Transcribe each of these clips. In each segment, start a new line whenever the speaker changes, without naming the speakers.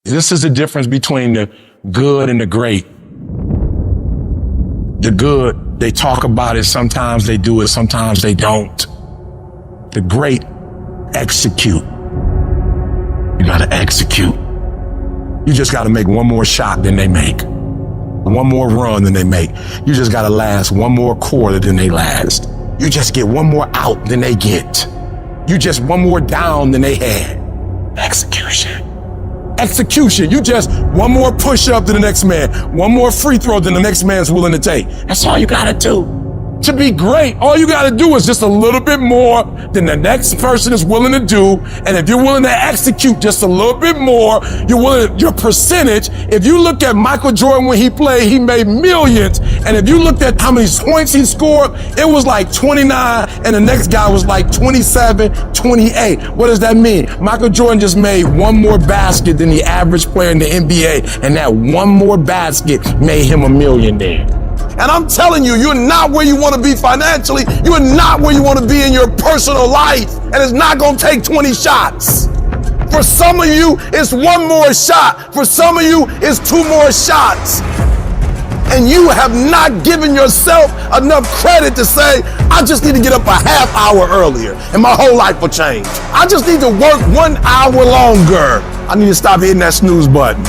This is the difference between the good and the great. The good, they talk about it, sometimes they do it, sometimes they don't. The great execute. You gotta execute. You just gotta make one more shot than they make. One more run than they make. You just gotta last one more quarter than they last. You just get one more out than they get. You just one more down than they had. Execution. Execution. You just one more push-up than the next man, one more free throw than the next man's willing to take. That's all you gotta do. To be great, all you gotta do is just a little bit more than the next person is willing to do. And if you're willing to execute just a little bit more, your percentage, if you look at Michael Jordan when he played, he made millions. And if you looked at how many points he scored, it was like 29 and the next guy was like 27, 28. What does that mean? Michael Jordan just made one more basket than the average player in the NBA. And that one more basket made him a millionaire. And I'm telling you, you're not where you want to be financially. You're not where you want to be in your personal life. And it's not going to take 20 shots. For some of you, it's one more shot. For some of you, it's two more shots. And you have not given yourself enough credit to say, I just need to get up a half hour earlier and my whole life will change. I just need to work 1 hour longer. I need to stop hitting that snooze button.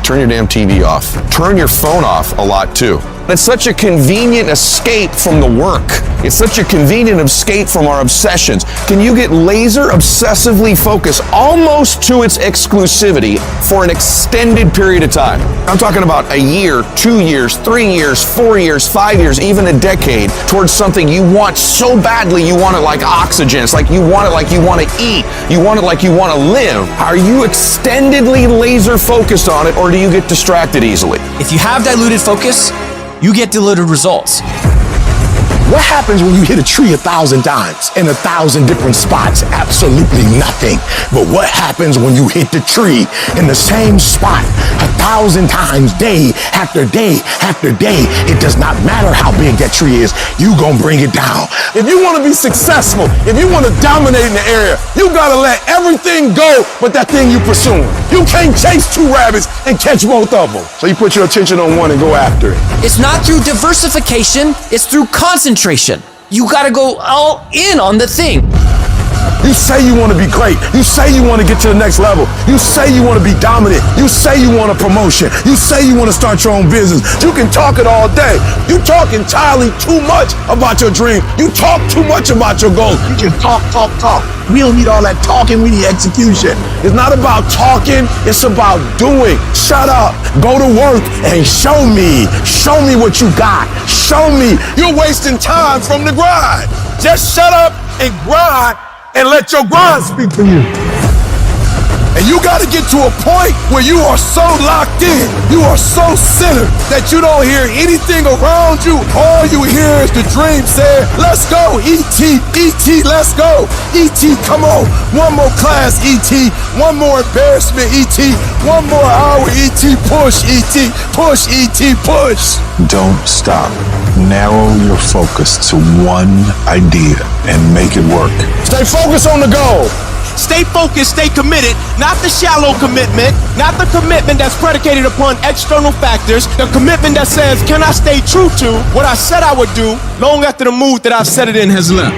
Turn your damn TV off. Turn your phone off a lot too. It's such a convenient escape from the work. It's such a convenient escape from our obsessions. Can you get laser obsessively focused almost to its exclusivity for an extended period of time? I'm talking about a year, 2 years, 3 years, 4 years, 5 years, even a decade towards something you want so badly you want it like oxygen. It's like you want it like you want to eat. You want it like you want to live. Are you extendedly laser focused on it, or do you get distracted easily?
If you have diluted focus, you get diluted results.
What happens when you hit a tree 1,000 times in 1,000 different spots? Absolutely nothing. But what happens when you hit the tree in the same spot 1,000 times, day after day after day? It does not matter how big that tree is, you gonna bring it down. If you wanna be successful, if you wanna dominate in the area, you gotta let everything go but that thing you pursuing. You can't chase 2 rabbits and catch both of them. So you put your attention on one and go after it.
It's not through diversification, it's through concentration. You gotta go all in on the thing.
You say you want to be great. You say you want to get to the next level. You say you want to be dominant. You say you want a promotion. You say you want to start your own business. You can talk it all day. You talk entirely too much about your dream. You talk too much about your goals. You just talk. We don't need all that talking. We need execution. It's not about talking. It's about doing. Shut up. Go to work and show me. Show me what you got. Show me. You're wasting time from the grind. Just shut up and grind. And let your grind speak for you. And you got to get to a point where you are so locked in, you are so centered that you don't hear anything around you. All you hear is the dream saying, let's go, E.T., E.T., let's go. E.T., come on. One more class, E.T. One more embarrassment, E.T. One more hour, E.T. Push, E.T. Push, E.T. Push.
Don't stop. Narrow your focus to one idea and make it work.
Stay focused on the goal.
Stay focused, stay committed, not the shallow commitment, not the commitment that's predicated upon external factors, the commitment that says, can I stay true to what I said I would do long after the mood that I've set it in has left?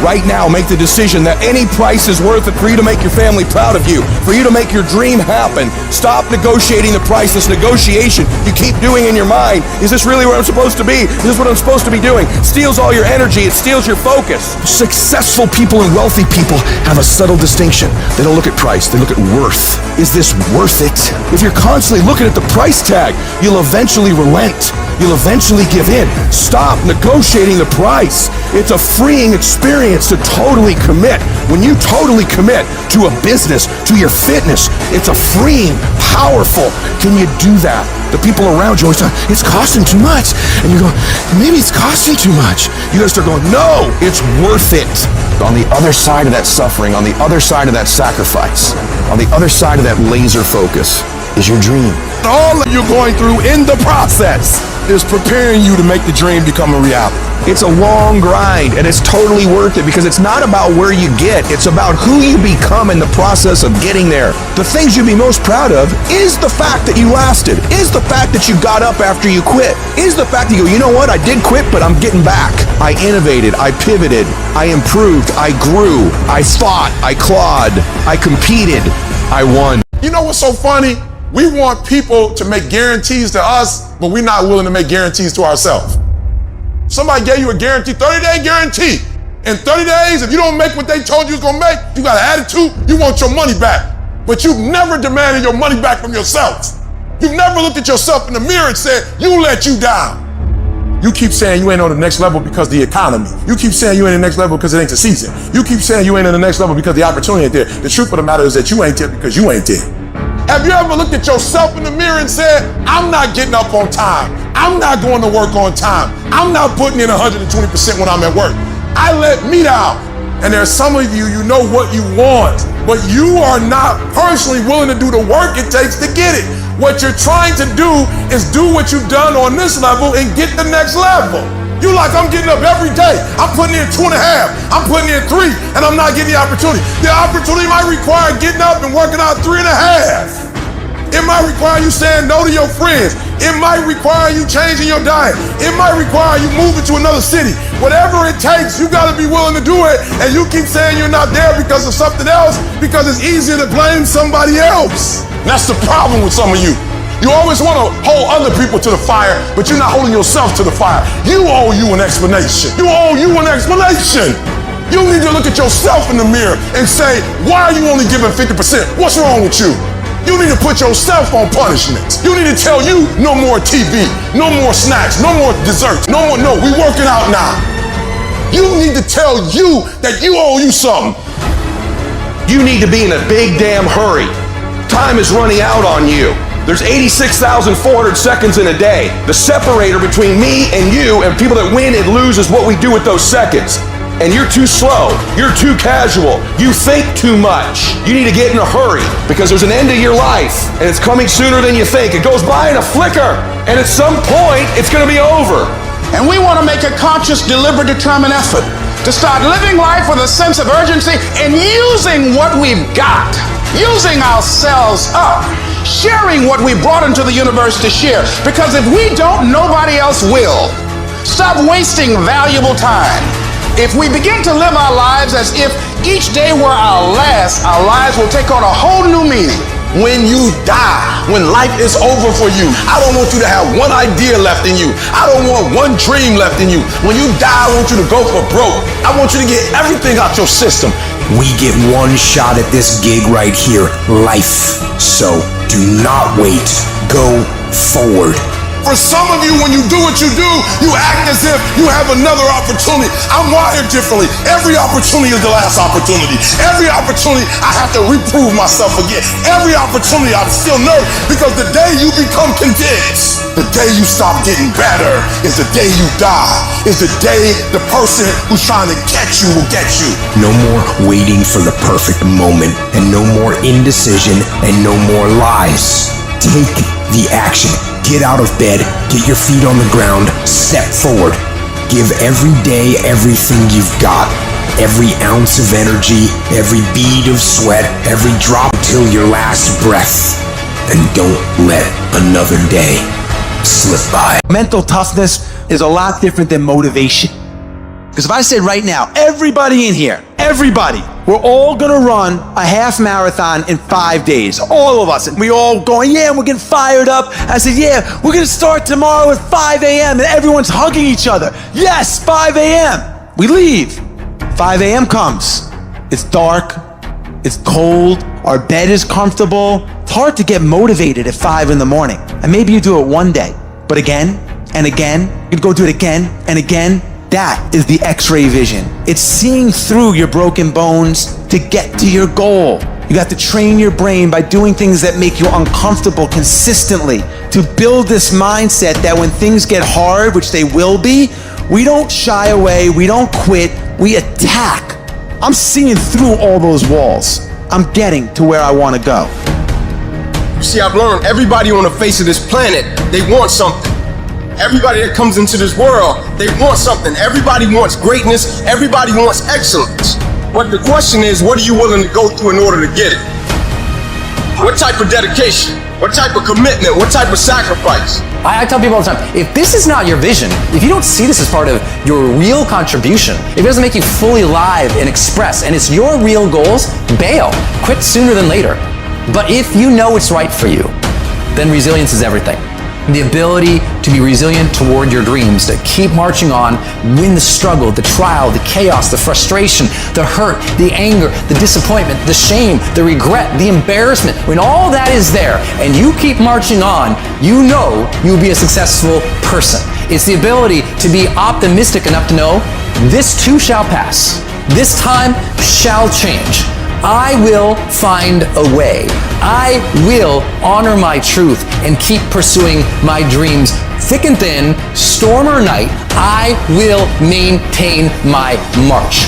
Right now, make the decision that any price is worth it for you to make your family proud of you, for you to make your dream happen. Stop negotiating the price. This negotiation you keep doing in your mind. Is this really where I'm supposed to be? Is this what I'm supposed to be doing? Steals all your energy. It steals your focus. Successful people and wealthy people have a subtle distinction. They don't look at price. They look at worth. Is this worth it? If you're constantly looking at the price tag, you'll eventually relent. You'll eventually give in. Stop negotiating the price. It's a freeing experience to totally commit. When you totally commit to a business, to your fitness, it's a freeing, powerful. Can you do that? The people around you always say, it's costing too much. And you go, maybe it's costing too much. You gotta start going, no, it's worth it. On the other side of that suffering, on the other side of that sacrifice, on the other side of that laser focus is your dream. All that you're going through in the process is preparing you to make the dream become a reality.
It's a long grind, and it's totally worth it because it's not about where you get, it's about who you become in the process of getting there. The things you'd be most proud of is the fact that you lasted, is the fact that you got up after you quit, is the fact that you go, you know what, I did quit, but I'm getting back. I innovated, I pivoted, I improved, I grew, I fought, I clawed, I competed, I won.
You know what's so funny? We want people to make guarantees to us, but we're not willing to make guarantees to ourselves. Somebody gave you a guarantee, 30-day guarantee. In 30 days, if you don't make what they told you was gonna make, you got an attitude, you want your money back. But you've never demanded your money back from yourself. You've never looked at yourself in the mirror and said, you let you down. You keep saying you ain't on the next level because of the economy. You keep saying you ain't in the next level because it ain't the season. You keep saying you ain't in the next level because the opportunity ain't there. The truth of the matter is that you ain't there because you ain't there. Have you ever looked at yourself in the mirror and said, I'm not getting up on time. I'm not going to work on time. I'm not putting in 120% when I'm at work. I let me down. And there's some of you, you know what you want, but you are not personally willing to do the work it takes to get it. What you're trying to do is do what you've done on this level and get the next level. You like, I'm getting up every day. I'm putting in 2.5. I'm putting in 3, and I'm not getting the opportunity. The opportunity might require getting up and working out 3.5. It might require you saying no to your friends. It might require you changing your diet. It might require you moving to another city. Whatever it takes, you gotta be willing to do it. And you keep saying you're not there because of something else, because it's easier to blame somebody else. That's the problem with some of you. You always want to hold other people to the fire, but you're not holding yourself to the fire. You owe you an explanation. You owe you an explanation. You need to look at yourself in the mirror and say, why are you only giving 50%? What's wrong with you? You need to put yourself on punishment. You need to tell you no more TV, no more snacks, no more desserts, no, we working out now. You need to tell you that you owe you something.
You need to be in a big damn hurry. Time is running out on you. There's 86,400 seconds in a day. The separator between me and you and people that win and lose is what we do with those seconds. And you're too slow, you're too casual, you think too much. You need to get in a hurry because there's an end to your life and it's coming sooner than you think. It goes by in a flicker and at some point it's gonna be over.
And we want to make a conscious, deliberate, determined effort to start living life with a sense of urgency and using what we've got, using ourselves up, sharing what we brought into the universe to share. Because if we don't, nobody else will. Stop wasting valuable time. If we begin to live our lives as if each day were our last, our lives will take on a whole new meaning.
When you die, when life is over for you, I don't want you to have one idea left in you. I don't want one dream left in you. When you die, I want you to go for broke. I want you to get everything out your system.
We get one shot at this gig right here, life. So do not wait. Go forward.
For some of you, when you do what you do, you act as if you have another opportunity. I'm wired differently. Every opportunity is the last opportunity. Every opportunity, I have to reprove myself again. Every opportunity, I'm still nervous because the day you become convinced, the day you stop getting better is the day you die. Is the day the person who's trying to get you will get you.
No more waiting for the perfect moment, and no more indecision, and no more lies. Take the action. Get out of bed, get your feet on the ground, step forward. Give every day everything you've got. Every ounce of energy, every bead of sweat, every drop till your last breath. And don't let another day slip by.
Mental toughness is a lot different than motivation. Because if I said right now, everybody in here, everybody, we're all gonna run a half marathon in 5 days, all of us, and we all going, yeah, and we're getting fired up. I said, yeah, we're gonna start tomorrow at 5 a.m. and everyone's hugging each other. Yes, 5 a.m. We leave. 5 a.m. comes. It's dark, it's cold, our bed is comfortable. It's hard to get motivated at 5 in the morning. And maybe you do it one day, but again and again, you go do it again and again. That is the X-ray vision. It's seeing through your broken bones to get to your goal. You got to train your brain by doing things that make you uncomfortable consistently to build this mindset that when things get hard, which they will be, we don't shy away, we don't quit, we attack. I'm seeing through all those walls. I'm getting to where I want to go.
You see, I've learned everybody on the face of this planet, they want something. Everybody that comes into this world, they want something. Everybody wants greatness. Everybody wants excellence. But the question is, what are you willing to go through in order to get it? What type of dedication? What type of commitment? What type of sacrifice?
I tell people all the time, if this is not your vision, if you don't see this as part of your real contribution, if it doesn't make you fully alive and express, and it's your real goals, bail. Quit sooner than later. But if you know it's right for you, then resilience is everything. The ability to be resilient toward your dreams, to keep marching on, win the struggle, the trial, the chaos, the frustration, the hurt, the anger, the disappointment, the shame, the regret, the embarrassment. When all that is there and you keep marching on, you know you'll be a successful person. It's the ability to be optimistic enough to know this too shall pass. This time shall change. I will find a way. I will honor my truth and keep pursuing my dreams. Thick and thin, storm or night, I will maintain my march.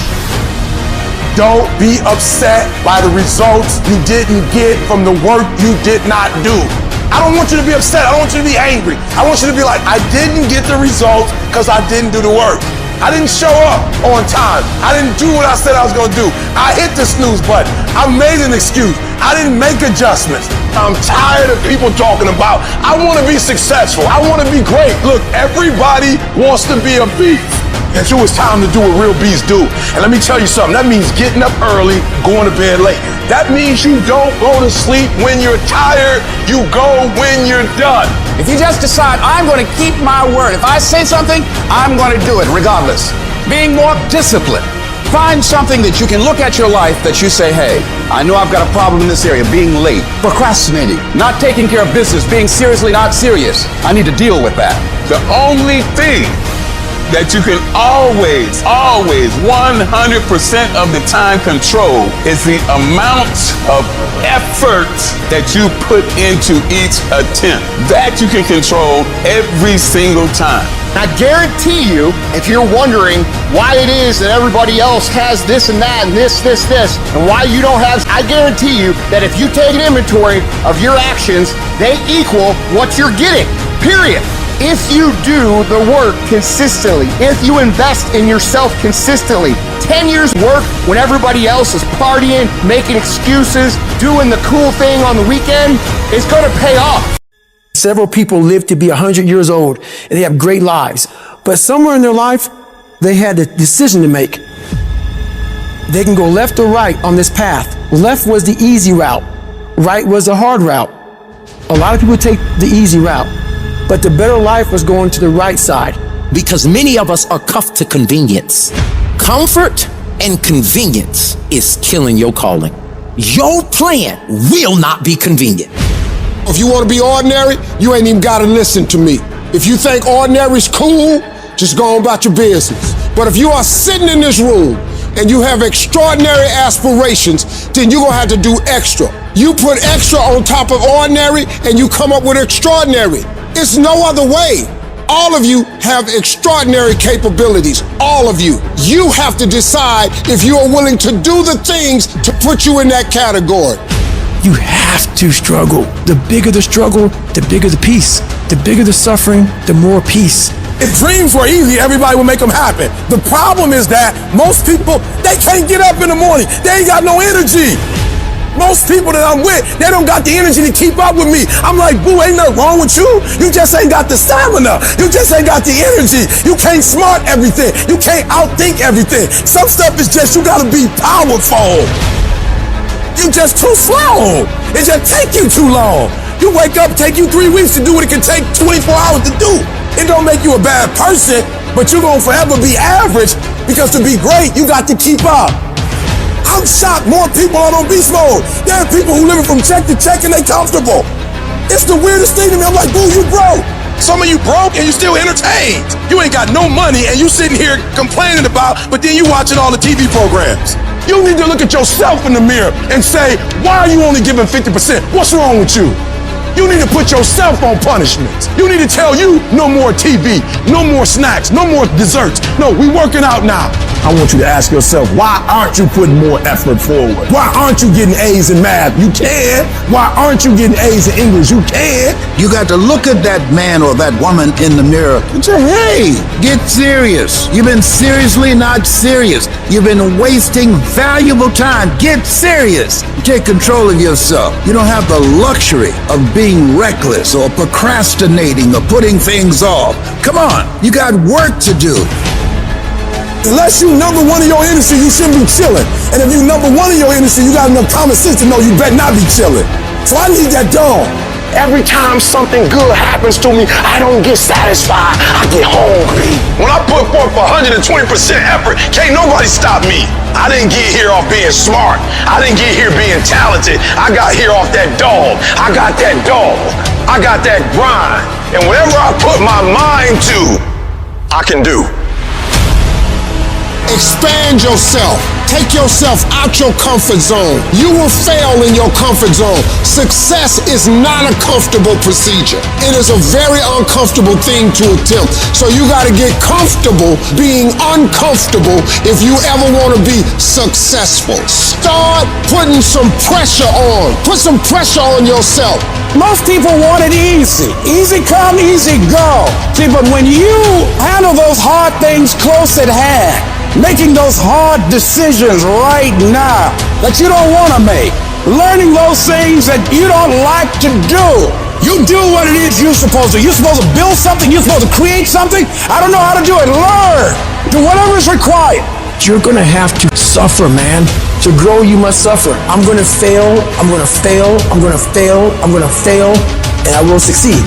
Don't be upset by the results you didn't get from the work you did not do. I don't want you to be upset. I don't want you to be angry. I want you to be like, I didn't get the results because I didn't do the work. I didn't show up on time. I didn't do what I said I was going to do. I hit the snooze button. I made an excuse. I didn't make adjustments. I'm tired of people talking about, I want to be successful. I want to be great. Look, everybody wants to be a beast. Until it's time to do what real beasts do. And let me tell you something, that means getting up early, going to bed late. That means you don't go to sleep when you're tired, you go when you're done.
If you just decide, I'm going to keep my word. If I say something, I'm going to do it regardless. Being more disciplined. Find something that you can look at your life that you say, hey, I know I've got a problem in this area, being late, procrastinating, not taking care of business, being seriously not serious. I need to deal with that.
The only thing that you can always, 100% of the time control is the amount of effort that you put into each attempt. That you can control every single time.
I guarantee you, if you're wondering why it is that everybody else has this and that and this, and why you don't have, I guarantee you that if you take an inventory of your actions, they equal what you're getting, period. If you do the work consistently, if you invest in yourself consistently, 10 years work when everybody else is partying, making excuses, doing the cool thing on the weekend, it's going to pay off.
Several people live to be 100 years old and they have great lives. But somewhere in their life, they had a decision to make. They can go left or right on this path. Left was the easy route. Right was the hard route. A lot of people take the easy route. But the better life was going to the right side.
Because many of us are cuffed to convenience. Comfort and convenience is killing your calling. Your plan will not be convenient.
If you want to be ordinary, you ain't even got to listen to me. If you think ordinary's cool, just go on about your business. But if you are sitting in this room and you have extraordinary aspirations, then you're going to have to do extra. You put extra on top of ordinary and you come up with extraordinary. It's no other way. All of you have extraordinary capabilities. All of you. You have to decide if you are willing to do the things to put you in that category.
You have to struggle. The bigger the struggle, the bigger the peace. The bigger the suffering, the more peace.
If dreams were easy, everybody would make them happen. The problem is that most people, they can't get up in the morning. They ain't got no energy. Most people that I'm with, they don't got the energy to keep up with me. I'm like, boo, ain't nothing wrong with you. You just ain't got the stamina. You just ain't got the energy. You can't smart everything. You can't outthink everything. Some stuff is just, you gotta be powerful. You just too slow. It just take you too long. You wake up, take you 3 weeks to do what it can take 24 hours to do. It don't make you a bad person, but you're gonna forever be average because to be great, you got to keep up. I'm shocked more people are on beast mode. There are people who living from check to check and they comfortable. It's the weirdest thing to me. I'm like, boo, you broke. Some of you broke and you still entertained. You ain't got no money and you sitting here complaining about, but then you watching all the TV programs. You need to look at yourself in the mirror and say, why are you only giving 50%? What's wrong with you? You need to put yourself on punishments. You need to tell you no more TV, no more snacks, no more desserts. No, we working out now. I want you to ask yourself, why aren't you putting more effort forward? Why aren't you getting A's in math? You can. Why aren't you getting A's in English? You can.
You got to look at that man or that woman in the mirror and say, hey, get serious. You've been seriously not serious. You've been wasting valuable time. Get serious. Take control of yourself. You don't have the luxury of being reckless or procrastinating or putting things off. Come on, you got work to do.
Unless you number one in your industry, you shouldn't be chilling. And if you number one in your industry, you got enough common sense to know you better not be chilling. So I need that dog.
Every time something good happens to me, I don't get satisfied. I get hungry.
When I put forth 120% effort, can't nobody stop me. I didn't get here off being smart. I didn't get here being talented. I got here off that dog. I got that dog. I got that grind. And whatever I put my mind to, I can do.
Expand yourself. Take yourself out your comfort zone. You will fail in your comfort zone. Success is not a comfortable procedure. It is a very uncomfortable thing to attempt. So you got to get comfortable being uncomfortable if you ever want to be successful. Start putting some pressure on. Put some pressure on yourself.
Most people want it easy. Easy come, easy go. See, but when you handle those hard things close at hand, making those hard decisions right now that you don't want to make, learning those things that you don't like to do. You do what it is you're supposed to. You're supposed to build something. You're supposed to create something. I don't know how to do it. Learn. Do whatever is required.
You're gonna have to suffer, man. To grow, you must suffer. I'm gonna fail, I'm gonna fail, I'm gonna fail, I'm gonna fail, and I will succeed.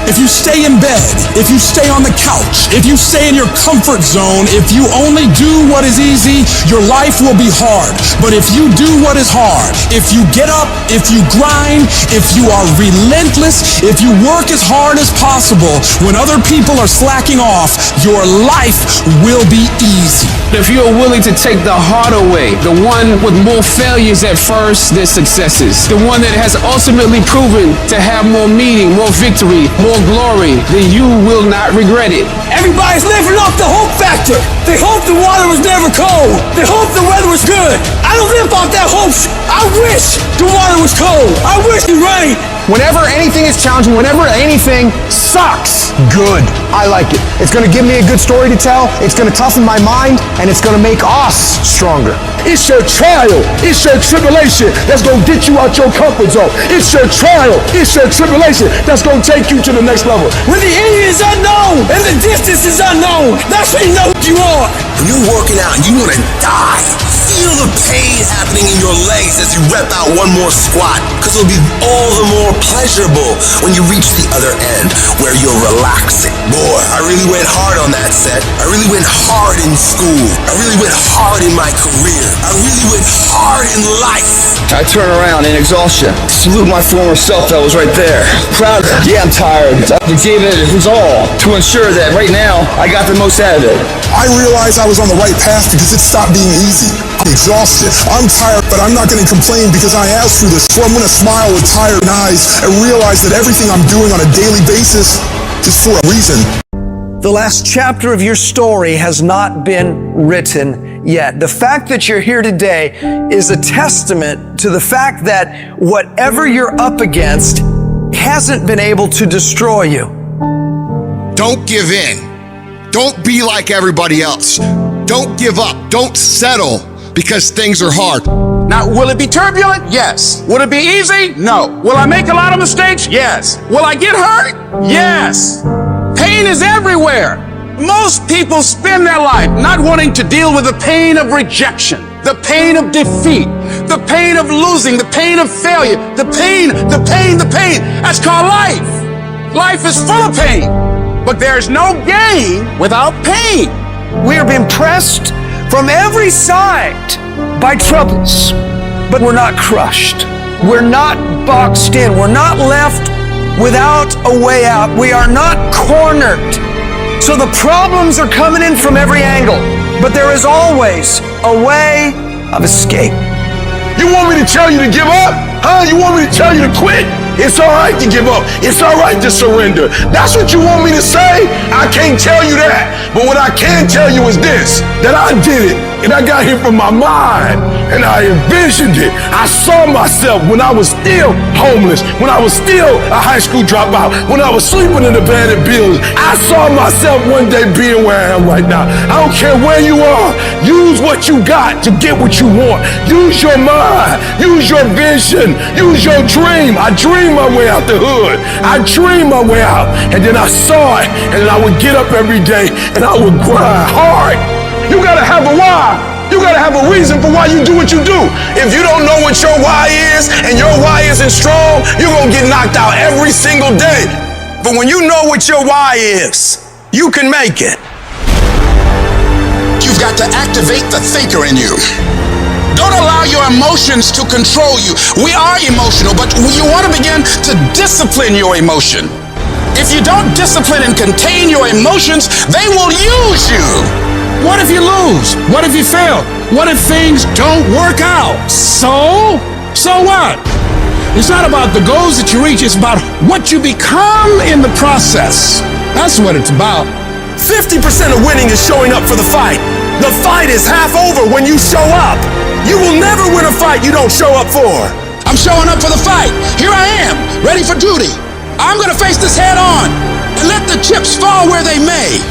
If you stay in bed, if you stay on the couch, if you stay in your comfort zone, if you only do what is easy, your life will be hard. But if you do what is hard, if you get up, if you grind, if you are relentless, if you work as hard as possible, when other people are slacking off, your life will be easy.
If you're willing to take the harder way, the one with more failures at first than successes, the one that has ultimately proven to have more meaning, more victory, more glory, then you will not regret it.
Everybody's living off the hope factor. They hope the water was never cold. They hope the weather was good. I don't live off that hope. I wish the water was cold. I wish it rained.
Whenever anything is challenging, whenever anything sucks, good. I like it. It's going to give me a good story to tell. It's going to toughen my mind, and it's going to make us stronger.
It's your trial. It's your tribulation that's going to get you out your comfort zone. It's your trial. It's your tribulation that's going to take you to the next level.
When the end is unknown and the distance is unknown, that's when you know what you are.
When you're working out and you want to die, feel the pain happening in your legs as you rep out one more squat, because it'll be all the more pleasurable when you reach the other end where you're relaxing. Boy, I really went hard on that set. I really went hard in school. I really went hard in my career. I really went hard in life.
I turn around in exhaustion, salute my former self that was right there. Proud of it. Yeah, I'm tired. I gave it his all to ensure that right now I got the most out of it.
I realized I was on the right path because it stopped being easy. I'm exhausted. I'm tired, but I'm not going to complain because I asked for this. So I'm going to smile with tired eyes and realize that everything I'm doing on a daily basis is for a reason.
The last chapter of your story has not been written yet. The fact that you're here today is a testament to the fact that whatever you're up against hasn't been able to destroy you.
Don't give in. Don't be like everybody else. Don't give up. Don't settle because things are hard.
Now, will it be turbulent? Yes. Will it be easy? No. Will I make a lot of mistakes? Yes. Will I get hurt? Yes. Pain is everywhere. Most people spend their life not wanting to deal with the pain of rejection, the pain of defeat, the pain of losing, the pain of failure, the pain. That's called life. Life is full of pain, but there's no gain without pain.
We are being pressed from every side by troubles, but we're not crushed. We're not boxed in. We're not left without a way out. We are not cornered. So the problems are coming in from every angle, but there is always a way of escape.
You want me to tell you to give up? Huh? You want me to tell you to quit?
It's all right to give up. It's all right to surrender. That's what you want me to say? I can't tell you that. But what I can tell you is this, that I did it, and I got here from my mind, and I envisioned it. I saw myself when I was still homeless, when I was still a high school dropout, when I was sleeping in abandoned buildings. I saw myself one day being where I am right now. I don't care where you are. Use what you got to get what you want. Use your mind. Use your vision. Use your dream. I dreamed my way out the hood. I dreamed my way out, and then I saw it, and then I would get up every day, and I would grind hard. You gotta have a why. You gotta have a reason for why you do what you do. If you don't know what your why is, and your why isn't strong, you're gonna get knocked out every single day. But when you know what your why is, you can make it.
You've got to activate the thinker in you. Don't allow your emotions to control you. We are emotional, but you want to begin to discipline your emotion. If you don't discipline and contain your emotions, they will use you.
What if you lose? What if you fail? What if things don't work out? So what? It's not about the goals that you reach, it's about what you become in the process. That's what it's about.
50% of winning is showing up for the fight. The fight is half over when you show up. You will never win a fight you don't show up for.
I'm showing up for the fight. Here I am, ready for duty. I'm gonna face this head on and let the chips fall where they may.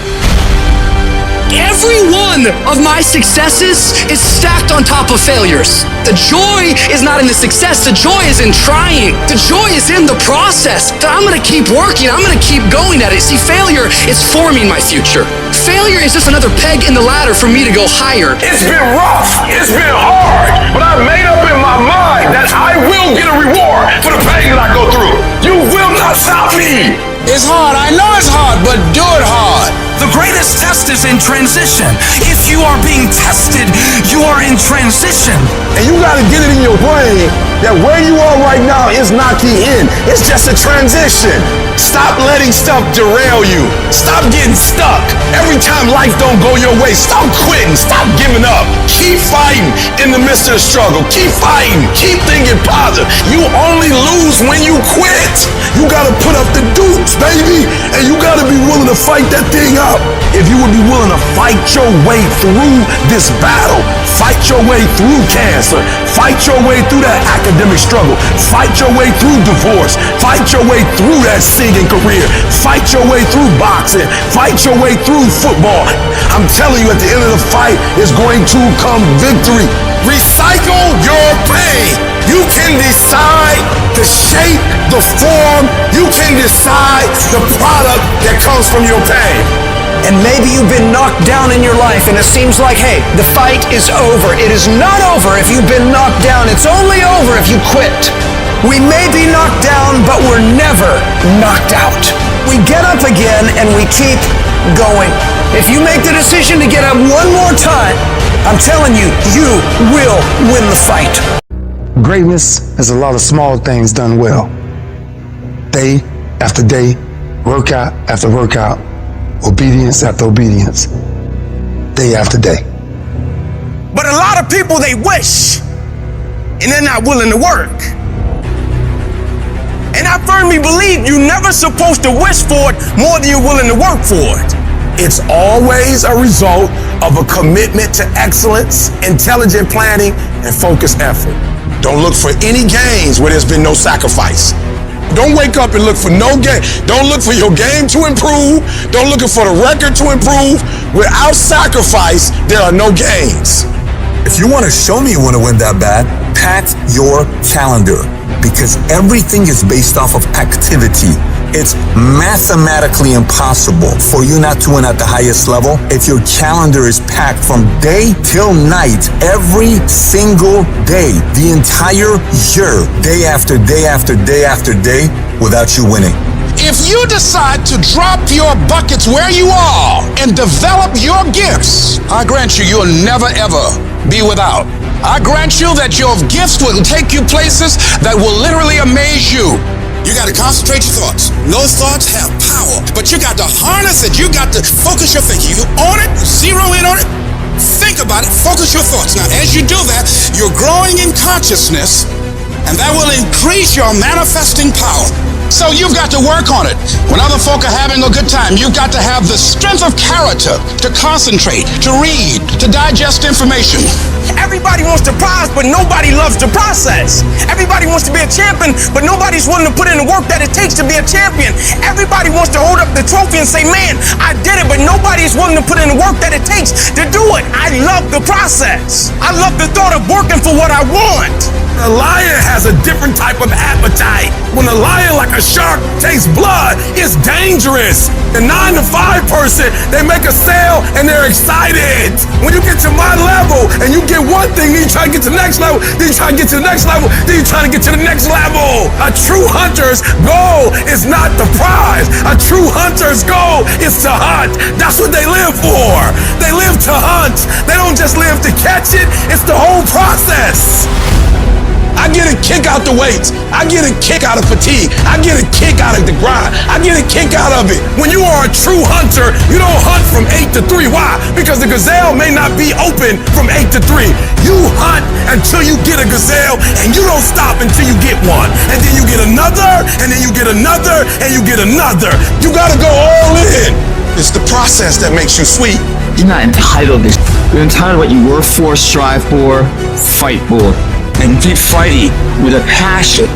Every one of my successes is stacked on top of failures. The joy is not in the success, the joy is in trying. The joy is in the process. That I'm gonna keep working, I'm gonna keep going at it. See, failure is forming my future. Failure is just another peg in the ladder for me to go higher.
It's been rough, it's been hard, but I made up in my mind that I will get a reward for the pain that I go through. You will not stop me.
It's hard, I know it's hard, but do it hard.
The greatest test is in transition. If you are being tested, you are in transition.
And you gotta get it in your brain that where you are right now is not the end. It's just a transition. Stop letting stuff derail you. Stop getting stuck. Every time life don't go your way, stop quitting. Stop giving up. Keep fighting in the midst of the struggle. Keep fighting. Keep thinking positive. You only lose when you quit. You gotta put up the dukes, baby. And you gotta be willing to fight that thing out. If you would be willing to fight your way through this battle, fight your way through cancer, fight your way through that academic struggle, fight your way through divorce, fight your way through that singing career, fight your way through boxing, fight your way through football. I'm telling you, at the end of the fight is going to come victory. Recycle your pain. You can decide the shape, the form. You can decide the product that comes from your pain.
And maybe you've been knocked down in your life and it seems like, hey, the fight is over. It is not over if you've been knocked down. It's only over if you quit. We may be knocked down, but we're never knocked out. We get up again and we keep going. If you make the decision to get up one more time, I'm telling you, you will win the fight.
Greatness is a lot of small things done well. Day after day, workout after workout, obedience after obedience, day after day.
But a lot of people, they wish, and they're not willing to work. And I firmly believe you're never supposed to wish for it more than you're willing to work for it. It's always a result of a commitment to excellence, intelligent planning, and focused effort. Don't look for any gains where there's been no sacrifice. Don't wake up and look for no game. Don't look for your game to improve. Don't look for the record to improve. Without sacrifice, there are no gains.
If you want to show me you want to win that bad, pack your calendar, because everything is based off of activity. It's mathematically impossible for you not to win at the highest level if your calendar is packed from day till night, every single day, the entire year, day after day after day after day, without you winning.
If you decide to drop your buckets where you are and develop your gifts, I grant you, you'll never ever be without. I grant you that your gifts will take you places that will literally amaze you. You got to concentrate your thoughts. Those thoughts have power, but you got to harness it. You got to focus your thinking. You own it, zero in on it, think about it, focus your thoughts. Now, as you do that, you're growing in consciousness, and that will increase your manifesting power. So you've got to work on it. When other folk are having a good time, you've got to have the strength of character to concentrate, to read, to digest information.
Everybody wants to prize, but nobody loves the process. Everybody wants to be a champion, but nobody's willing to put in the work that it takes to be a champion. Everybody wants to hold up the trophy and say, man, I did it, but nobody's willing to put in the work that it takes to do it. I love the process. I love the thought of working for what I want.
A lion has a different type of appetite. When a lion, like a shark, tastes blood, it's dangerous. The 9 to 5 person, they make a sale and they're excited. When you get to my level and you get one thing, then you try to get to the next level, then you try to get to the next level, then you try to get to the next level. A true hunter's goal is not the prize. A true hunter's goal is to hunt. That's what they live for. They live to hunt. They don't just live to catch it. It's the whole process.
I get a kick out the weights. I get a kick out of fatigue. I get a kick out of the grind. I get a kick out of it.
When you are a true hunter, you don't hunt from 8 to 3. Why? Because the gazelle may not be open from 8 to 3. You hunt until you get a gazelle, and you don't stop until you get one. And then you get another, and then you get another, and you get another.
You gotta go all in. It's the process that makes you sweet.
You're not entitled to. You're entitled to what you work for, strive for, fight for. And keep fighting with a passion,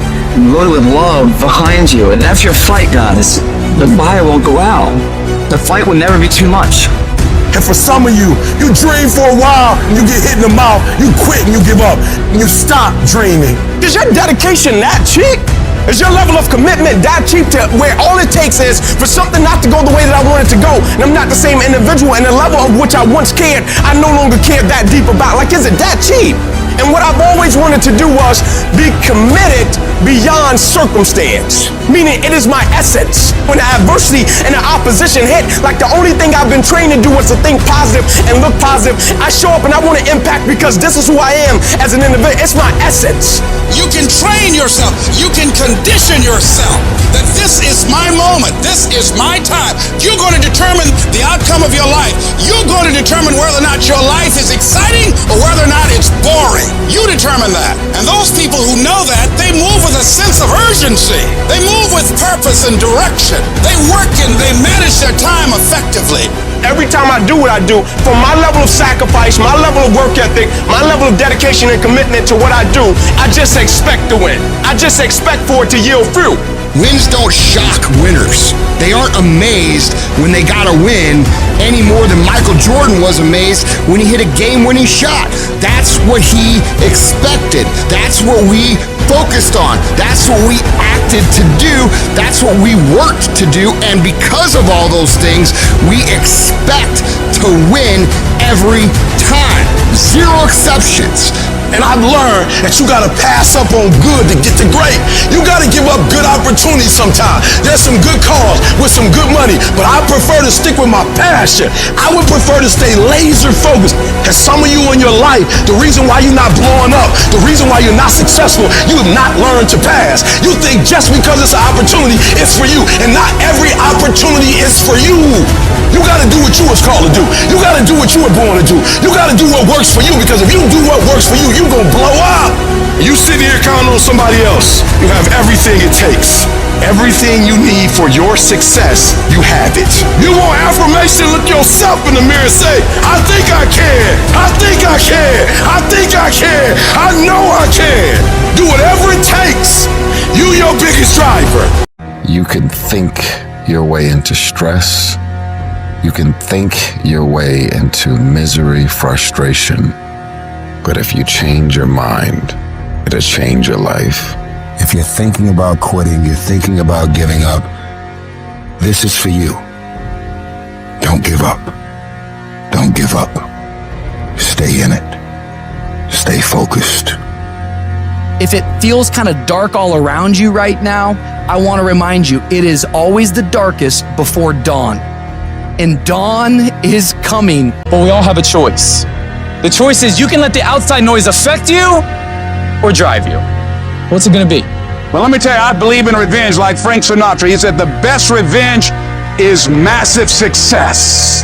loaded with love behind you. And that's your fight, guys. The fire won't go out. The fight will never be too much.
And for some of you, you dream for a while, and you get hit in the mouth, you quit and you give up, and you stop dreaming.
Is your dedication that cheap? Is your level of commitment that cheap to where all it takes is for something not to go the way that I want it to go, and I'm not the same individual, and the level of which I once cared, I no longer care that deep about? Like, is it that cheap? And what I've always wanted to do was be committed beyond circumstance. Meaning it is my essence. When the adversity and the opposition hit, like the only thing I've been trained to do was to think positive and look positive. I show up and I want to impact because this is who I am as an individual. It's my essence.
You can train yourself. You can condition yourself that this is my moment. This is my time. You're going to determine the outcome of your life. You're going to determine whether or not your life is exciting or whether or not it's boring. You determine that. And those people who know that, they move with a sense of urgency. They move with purpose and direction. They work and they manage their time effectively.
Every time I do what I do, from my level of sacrifice, my level of work ethic, my level of dedication and commitment to what I do, I just expect to win. I just expect for it to yield fruit.
Wins don't shock winners. They aren't amazed when they got a win any more than Michael Jordan was amazed when he hit a game-winning shot. That's what he expected. That's what we focused on. That's what we acted to do. That's what we worked to do. And because of all those things, we expect to win every time. Zero exceptions.
And I've learned that you gotta pass up on good to get to great. You gotta give up good opportunities sometimes. There's some good cars with some good money, but I prefer to stick with my passion. I would prefer to stay laser focused. And some of you in your life, the reason why you're not blowing up, the reason why you're not successful, you have not learned to pass. You think just because it's an opportunity, it's for you. And not every opportunity is for you. You gotta do what you was called to do. You gotta do what you were born to do. You gotta do what works for you, because if you do what works for you, you gonna blow up.
You sit here counting on somebody else. You have everything it takes.
Everything you need for your success, you have it.
You want affirmation? Look yourself in the mirror and say, I think I can. I think I can. I think I can. I know I can. Do whatever it takes. You your biggest driver.
You can think your way into stress. You can think your way into misery, frustration. But if you change your mind, it'll change your life. If you're thinking about quitting, you're thinking about giving up, this is for you. Don't give up. Don't give up. Stay in it. Stay focused.
If it feels kind of dark all around you right now, I want to remind you, it is always the darkest before dawn. And dawn is coming.
But we all have a choice. The choice is you can let the outside noise affect you or drive you. What's it gonna be?
Well, let me tell you, I believe in revenge like Frank Sinatra. He said the best revenge is massive success.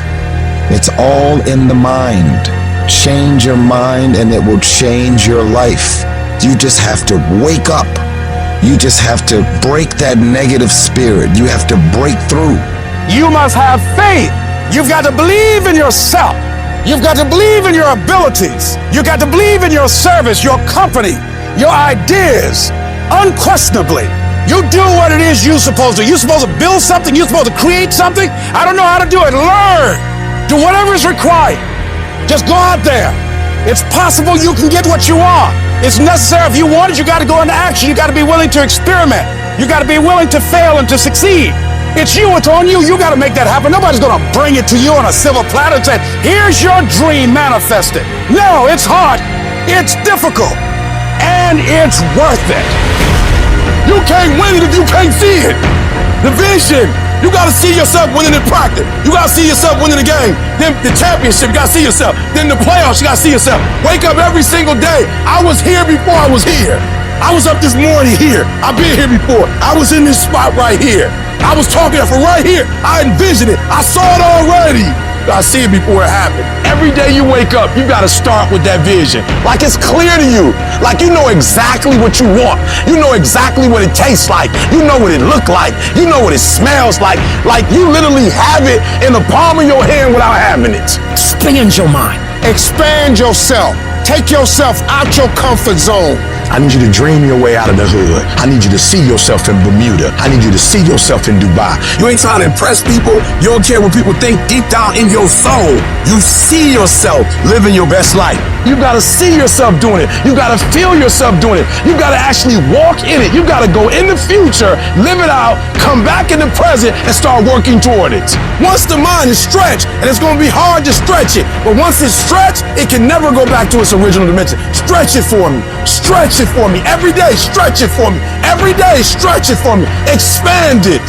It's all in the mind. Change your mind and it will change your life. You just have to wake up. You just have to break that negative spirit. You have to break through.
You must have faith. You've got to believe in yourself. You've got to believe in your abilities. You've got to believe in your service, your company, your ideas. Unquestionably, you do what it is you're supposed to. You're supposed to build something. You're supposed to create something. I don't know how to do it. Learn. Do whatever is required. Just go out there. It's possible you can get what you want. It's necessary. If you want it, you got to go into action. You got to be willing to experiment. You got to be willing to fail and to succeed. It's you. It's on you. You got to make that happen. Nobody's going to bring it to you on a silver platter and say, here's your dream manifested. No, it's hard. It's difficult. And it's worth it.
You can't win it if you can't see it. The vision. You gotta see yourself winning in practice. You gotta see yourself winning the game. Then the championship, you gotta see yourself. Then the playoffs, you gotta see yourself. Wake up every single day. I was here before I was here. I was up this morning here. I've been here before. I was in this spot right here. I was talking from right here. I envisioned it. I saw it already. I see it before it happened. Every day you wake up, you gotta start with that vision. Like it's clear to you. Like you know exactly what you want. You know exactly what it tastes like. You know what it looks like. You know what it smells like. Like you literally have it in the palm of your hand without having it.
Expand your mind. Expand yourself. Take yourself out your comfort zone.
I need you to dream your way out of the hood. I need you to see yourself in Bermuda. I need you to see yourself in Dubai.
You ain't trying to impress people. You don't care what people think deep down in your soul. You see yourself living your best life. You gotta see yourself doing it. You gotta feel yourself doing it. You gotta actually walk in it. You gotta go in the future, live it out, come back in the present, and start working toward it. Once the mind is stretched, and it's gonna be hard to stretch it, but once it's stretched, it can never go back to its original dimension. Stretch it for me. Stretch it for me. Every day, stretch it for me. Every day, stretch it for me. Expand it.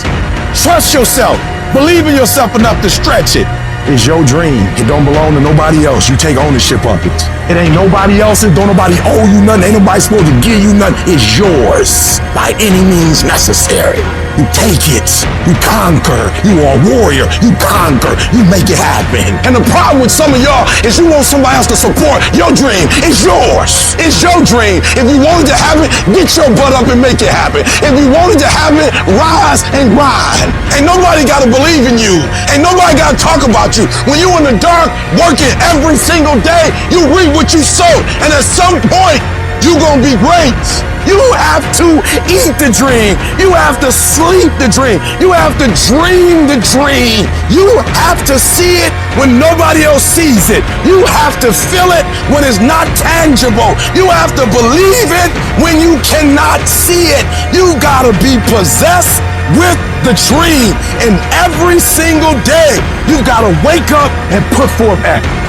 Trust yourself. Believe in yourself enough to stretch it.
It's your dream. It don't belong to nobody else. You take ownership of it. It ain't nobody else's. Don't nobody owe you nothing. Ain't nobody supposed to give you nothing. It's yours by any means necessary. You take it. You conquer. You are a warrior. You conquer. You make it happen.
And the problem with some of y'all is you want somebody else to support your dream. It's yours. It's your dream. If you wanted to have it, get your butt up and make it happen. If you wanted to have it, rise and grind. Ain't nobody got to believe in you. Ain't nobody got to talk about you. When you in the dark, working every single day, you reap what you sow. And at some point, you gonna be great. You have to eat the dream. You have to sleep the dream. You have to dream the dream. You have to see it when nobody else sees it. You have to feel it when it's not tangible. You have to believe it when you cannot see it. You gotta be possessed with the dream. And every single day, you gotta wake up and put forth action.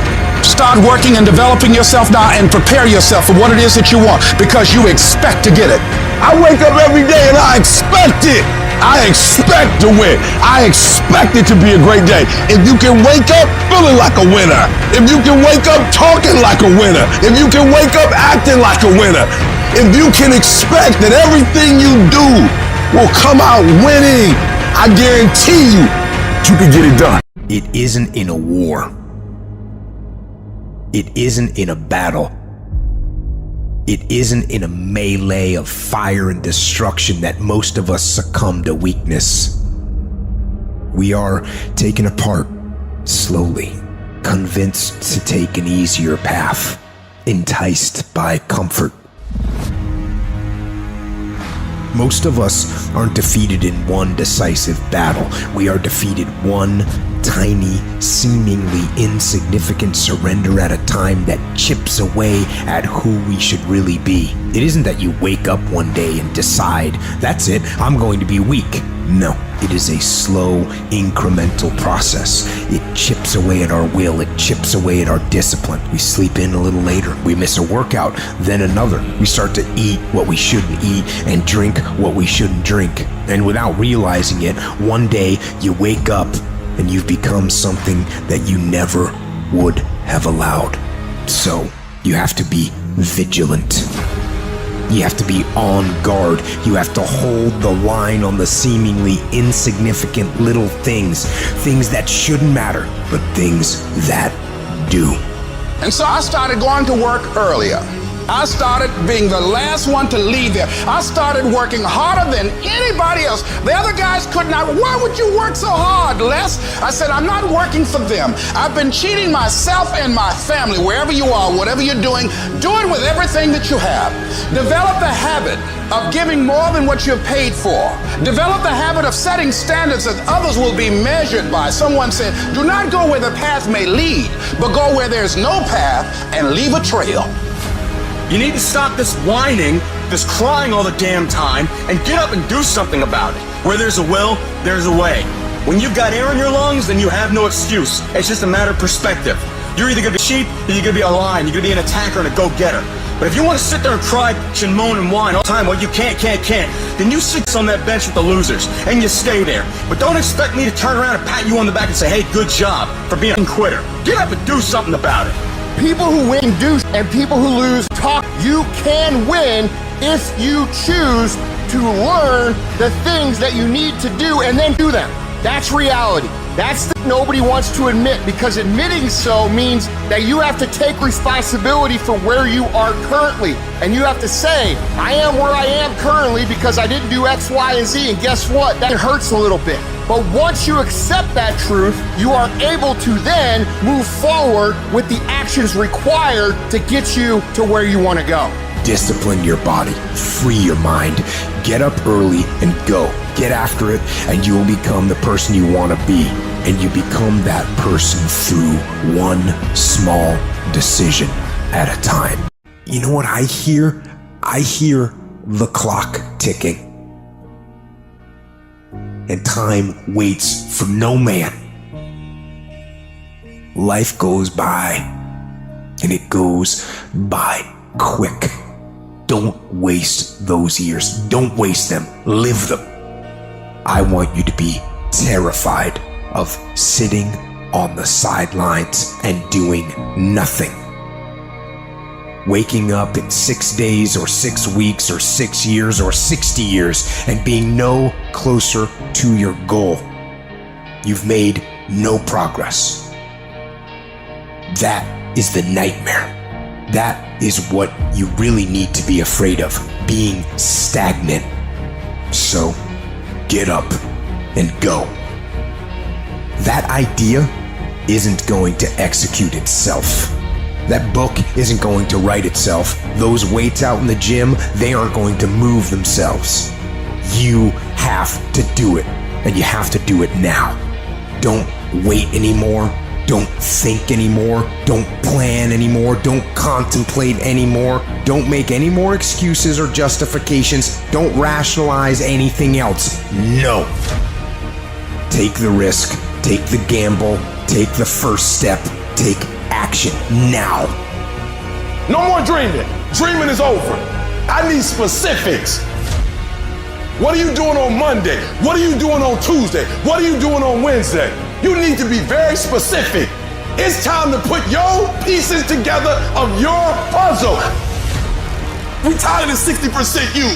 Start working and developing yourself now and prepare yourself for what it is that you want because you expect to get it. I wake up every day and I expect it. I expect to win. I expect it to be a great day. If you can wake up feeling like a winner, if you can wake up talking like a winner, if you can wake up acting like a winner, if you can expect that everything you do will come out winning, I guarantee you can get it done.
It isn't in a war. It isn't in a battle. It isn't in a melee of fire and destruction that most of us succumb to weakness. We are taken apart slowly, convinced to take an easier path, enticed by comfort. Most of us aren't defeated in one decisive battle. We are defeated one tiny, seemingly insignificant surrender at a time that chips away at who we should really be. It isn't that you wake up one day and decide, that's it, I'm going to be weak. No, it is a slow, incremental process. It chips away at our will, it chips away at our discipline. We sleep in a little later, we miss a workout, then another. We start to eat what we shouldn't eat and drink what we shouldn't drink. And without realizing it, one day you wake up and you've become something that you never would have allowed. So, you have to be vigilant. You have to be on guard. You have to hold the line on the seemingly insignificant little things. Things that shouldn't matter, but things that do.
And so I started going to work earlier. I started being the last one to leave there. I started working harder than anybody else. The other guys could not. Why would you work so hard, Les? I said, I'm not working for them. I've been cheating myself and my family. Wherever you are, whatever you're doing, do it with everything that you have. Develop the habit of giving more than what you're paid for. Develop the habit of setting standards that others will be measured by. Someone said, do not go where the path may lead, but go where there's no path and leave a trail.
You need to stop this whining, this crying all the damn time, and get up and do something about it. Where there's a will, there's a way. When you've got air in your lungs, then you have no excuse. It's just a matter of perspective. You're either gonna be sheep, or you're gonna be a lion. You're gonna be an attacker and a go-getter. But if you want to sit there and cry, and moan and whine all the time, well, you can't, then you sit on that bench with the losers, and you stay there. But don't expect me to turn around and pat you on the back and say, hey, good job for being a quitter. Get up and do something about it.
People who win do, and people who lose talk. You can win if you choose to learn the things that you need to do and then do them. That's reality. That's what nobody wants to admit, because admitting so means that you have to take responsibility for where you are currently. And you have to say, I am where I am currently because I didn't do X, Y, and Z. And guess what? That hurts a little bit. But once you accept that truth, you are able to then move forward with the actions required to get you to where you want to go.
Discipline your body, free your mind, get up early and go. Get after it, and you will become the person you want to be. And you become that person through one small decision at a time. You know what I hear? I hear the clock ticking. And time waits for no man. Life goes by, and it goes by quick. Don't waste those years. Don't waste them. Live them. I want you to be terrified of sitting on the sidelines and doing nothing. Waking up in 6 days or 6 weeks or 6 years or 60 years and being no closer to your goal. You've made no progress. That is the nightmare. That is what you really need to be afraid of, being stagnant. So, get up and go. That idea isn't going to execute itself. That book isn't going to write itself. Those weights out in the gym, they aren't going to move themselves. You have to do it, and you have to do it now. Don't wait anymore. Don't think anymore. Don't plan anymore. Don't contemplate anymore. Don't make any more excuses or justifications. Don't rationalize anything else. No. Take the risk. Take the gamble. Take the first step. Take action now.
No more dreaming. Dreaming is over. I need specifics. What are you doing on Monday? What are you doing on Tuesday? What are you doing on Wednesday? You need to be very specific. It's time to put your pieces together of your puzzle. We tired of this 60% you.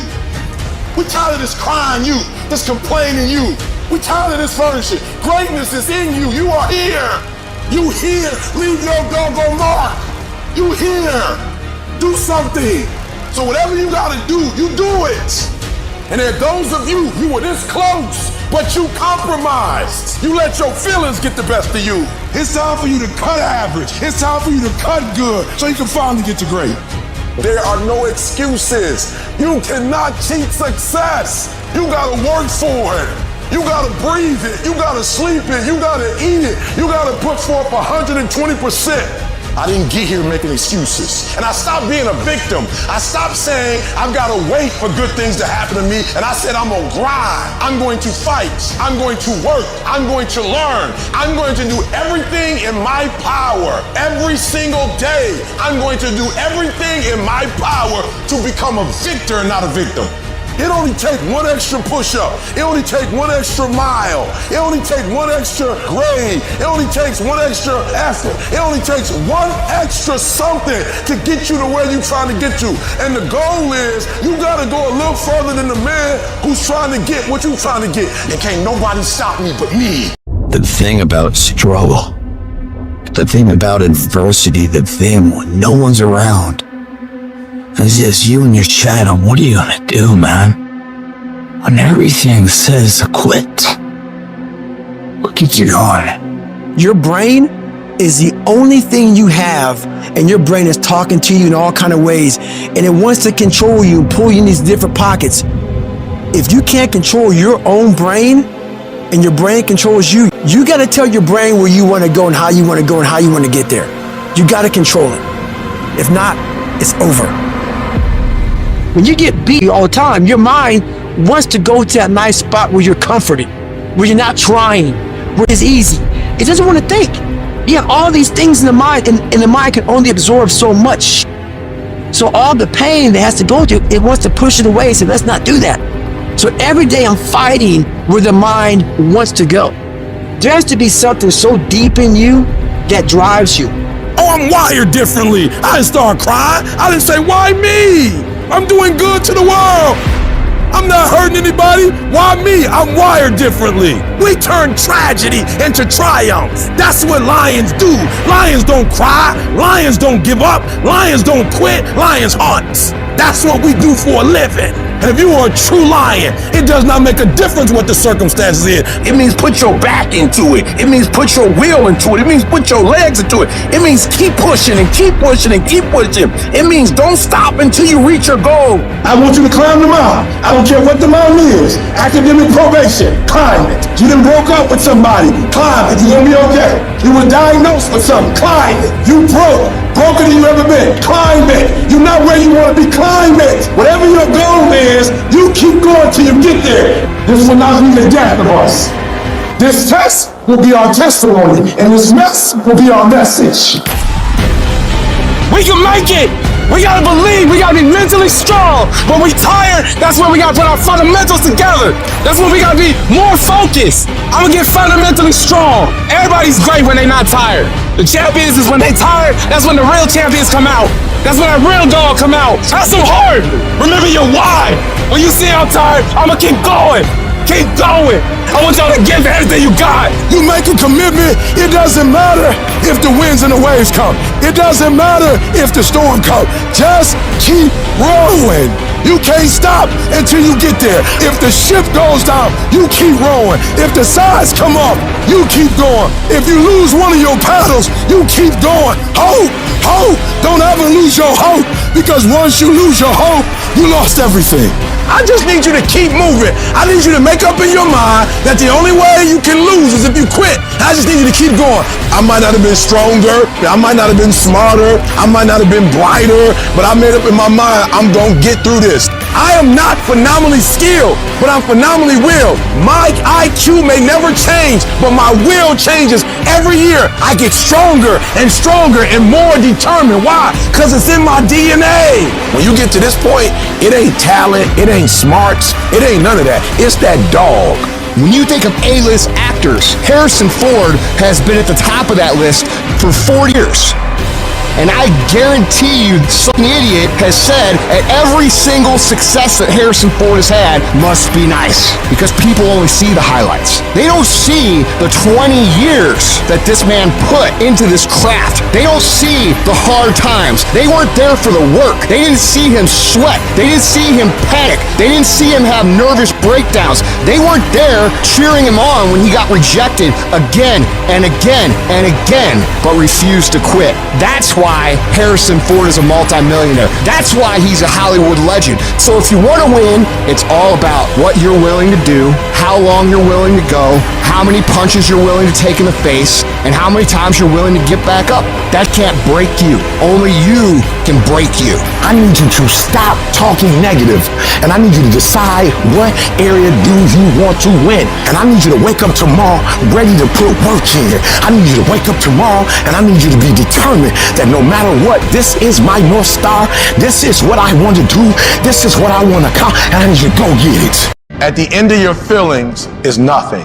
We tired of this crying you, this complaining you. We tired of this furnishing. Greatness is in you. You are here. You here. Leave your doggone mark. You here. Do something. So whatever you gotta do, you do it. And there are those of you were this close, but you compromised. You let your feelings get the best of you. It's time for you to cut average. It's time for you to cut good so you can finally get to great. There are no excuses. You cannot cheat success. You gotta work for it. You gotta breathe it. You gotta sleep it. You gotta eat it. You gotta put forth 120%. I didn't get here making excuses. And I stopped being a victim. I stopped saying I've got to wait for good things to happen to me. And I said I'm going to grind. I'm going to fight. I'm going to work. I'm going to learn. I'm going to do everything in my power. Every single day, I'm going to do everything in my power to become a victor and not a victim. It only takes one extra push-up. It only takes one extra mile. It only takes one extra grade. It only takes one extra effort. It only takes one extra something to get you to where you're trying to get to. And the goal is you got to go a little further than the man who's trying to get what you're trying to get. And can't nobody stop me but me.
The thing about struggle, the thing about adversity, the thing when no one's around, It's just you and your shadow. What are you gonna do, man? When everything says quit, what keeps you going?
Your brain is the only thing you have, and your brain is talking to you in all kind of ways, and it wants to control you and pull you in these different pockets. If you can't control your own brain, and your brain controls you, you got to tell your brain where you want to go and how you want to go and how you want to get there. You got to control it. If not, it's over. When you get beat all the time, your mind wants to go to that nice spot where you're comforted, where you're not trying, where it's easy. It doesn't want to think. You have all these things in the mind, and the mind can only absorb so much. So all the pain that has to go through, it wants to push it away and say, let's not do that. So every day I'm fighting where the mind wants to go. There has to be something so deep in you that drives you.
Oh, I'm wired differently. I didn't start crying. I didn't say, why me? I'm doing good to the world. I'm not hurting anybody. Why me? I'm wired differently. We turn tragedy into triumph. That's what lions do. Lions don't cry. Lions don't give up. Lions don't quit. Lions hunt. That's what we do for a living. And if you are a true lion, it does not make a difference what the circumstances is. It means put your back into it. It means put your will into it. It means put your legs into it. It means keep pushing and keep pushing and keep pushing. It means don't stop until you reach your goal.
I want you to climb the mountain. I don't care what the mountain is. Academic probation, climb it. You done broke up with somebody, climb it. You're gonna be okay. You were diagnosed with something, climb it. You broker than you ever been, climb it. You're not where you want to be, climb it. Whatever your goal is, you keep going till you get there. This will not be the death of us. This test will be our testimony, and this mess will be our message.
We can make it! We gotta believe, we gotta be mentally strong. When we tired, that's when we gotta put our fundamentals together. That's when we gotta be more focused. I'm gonna get fundamentally strong. Everybody's great when they're not tired. The champions is when they tired, that's when the real champions come out. That's when that real dog come out. That's so hard. Remember your why. When you see I'm tired, I'ma keep going. Keep going. I want y'all to give everything you got.
You make a commitment. It doesn't matter if the winds and the waves come. It doesn't matter if the storm comes. Just keep rowing. You can't stop until you get there. If the ship goes down, you keep rowing. If the sides come up, you keep going. If you lose one of your paddles, you keep going. Hope, hope. Don't ever lose your hope, because once you lose your hope, you lost everything. I just need you to keep moving. I need you to make up in your mind that the only way you can lose is if you quit. I just need you to keep going. I might not have been stronger. I might not have been smarter. I might not have been brighter, but I made up in my mind, I'm gonna get through this. I am not phenomenally skilled, but I'm phenomenally willed. My IQ may never change, but my will changes every year. I get stronger and stronger and more determined. Why? Because it's in my DNA. When you get to this point, it ain't talent, it ain't smarts, it ain't none of that. It's that dog.
When you think of A-list actors, Harrison Ford has been at the top of that list for 4 years. And I guarantee you, some idiot has said that every single success that Harrison Ford has had must be nice, because people only see the highlights. They don't see the 20 years that this man put into this craft. They don't see the hard times. They weren't there for the work. They didn't see him sweat. They didn't see him panic. They didn't see him have nervous breakdowns. They weren't there cheering him on when he got rejected again and again and again, but refused to quit. That's why Harrison Ford is a multimillionaire. That's why he's a Hollywood legend. So if you want to win, it's all about what you're willing to do, how long you're willing to go, how many punches you're willing to take in the face, and how many times you're willing to get back up. That can't break you. Only you can break you.
I need you to stop talking negative, and I need you to decide what area do you want to win. And I need you to wake up tomorrow ready to put work in. I need you to wake up tomorrow, and I need you to be determined that no matter what, this is my North Star. This is what I want to do. This is what I want to accomplish, and I need you to go get it. At the end of your feelings is nothing,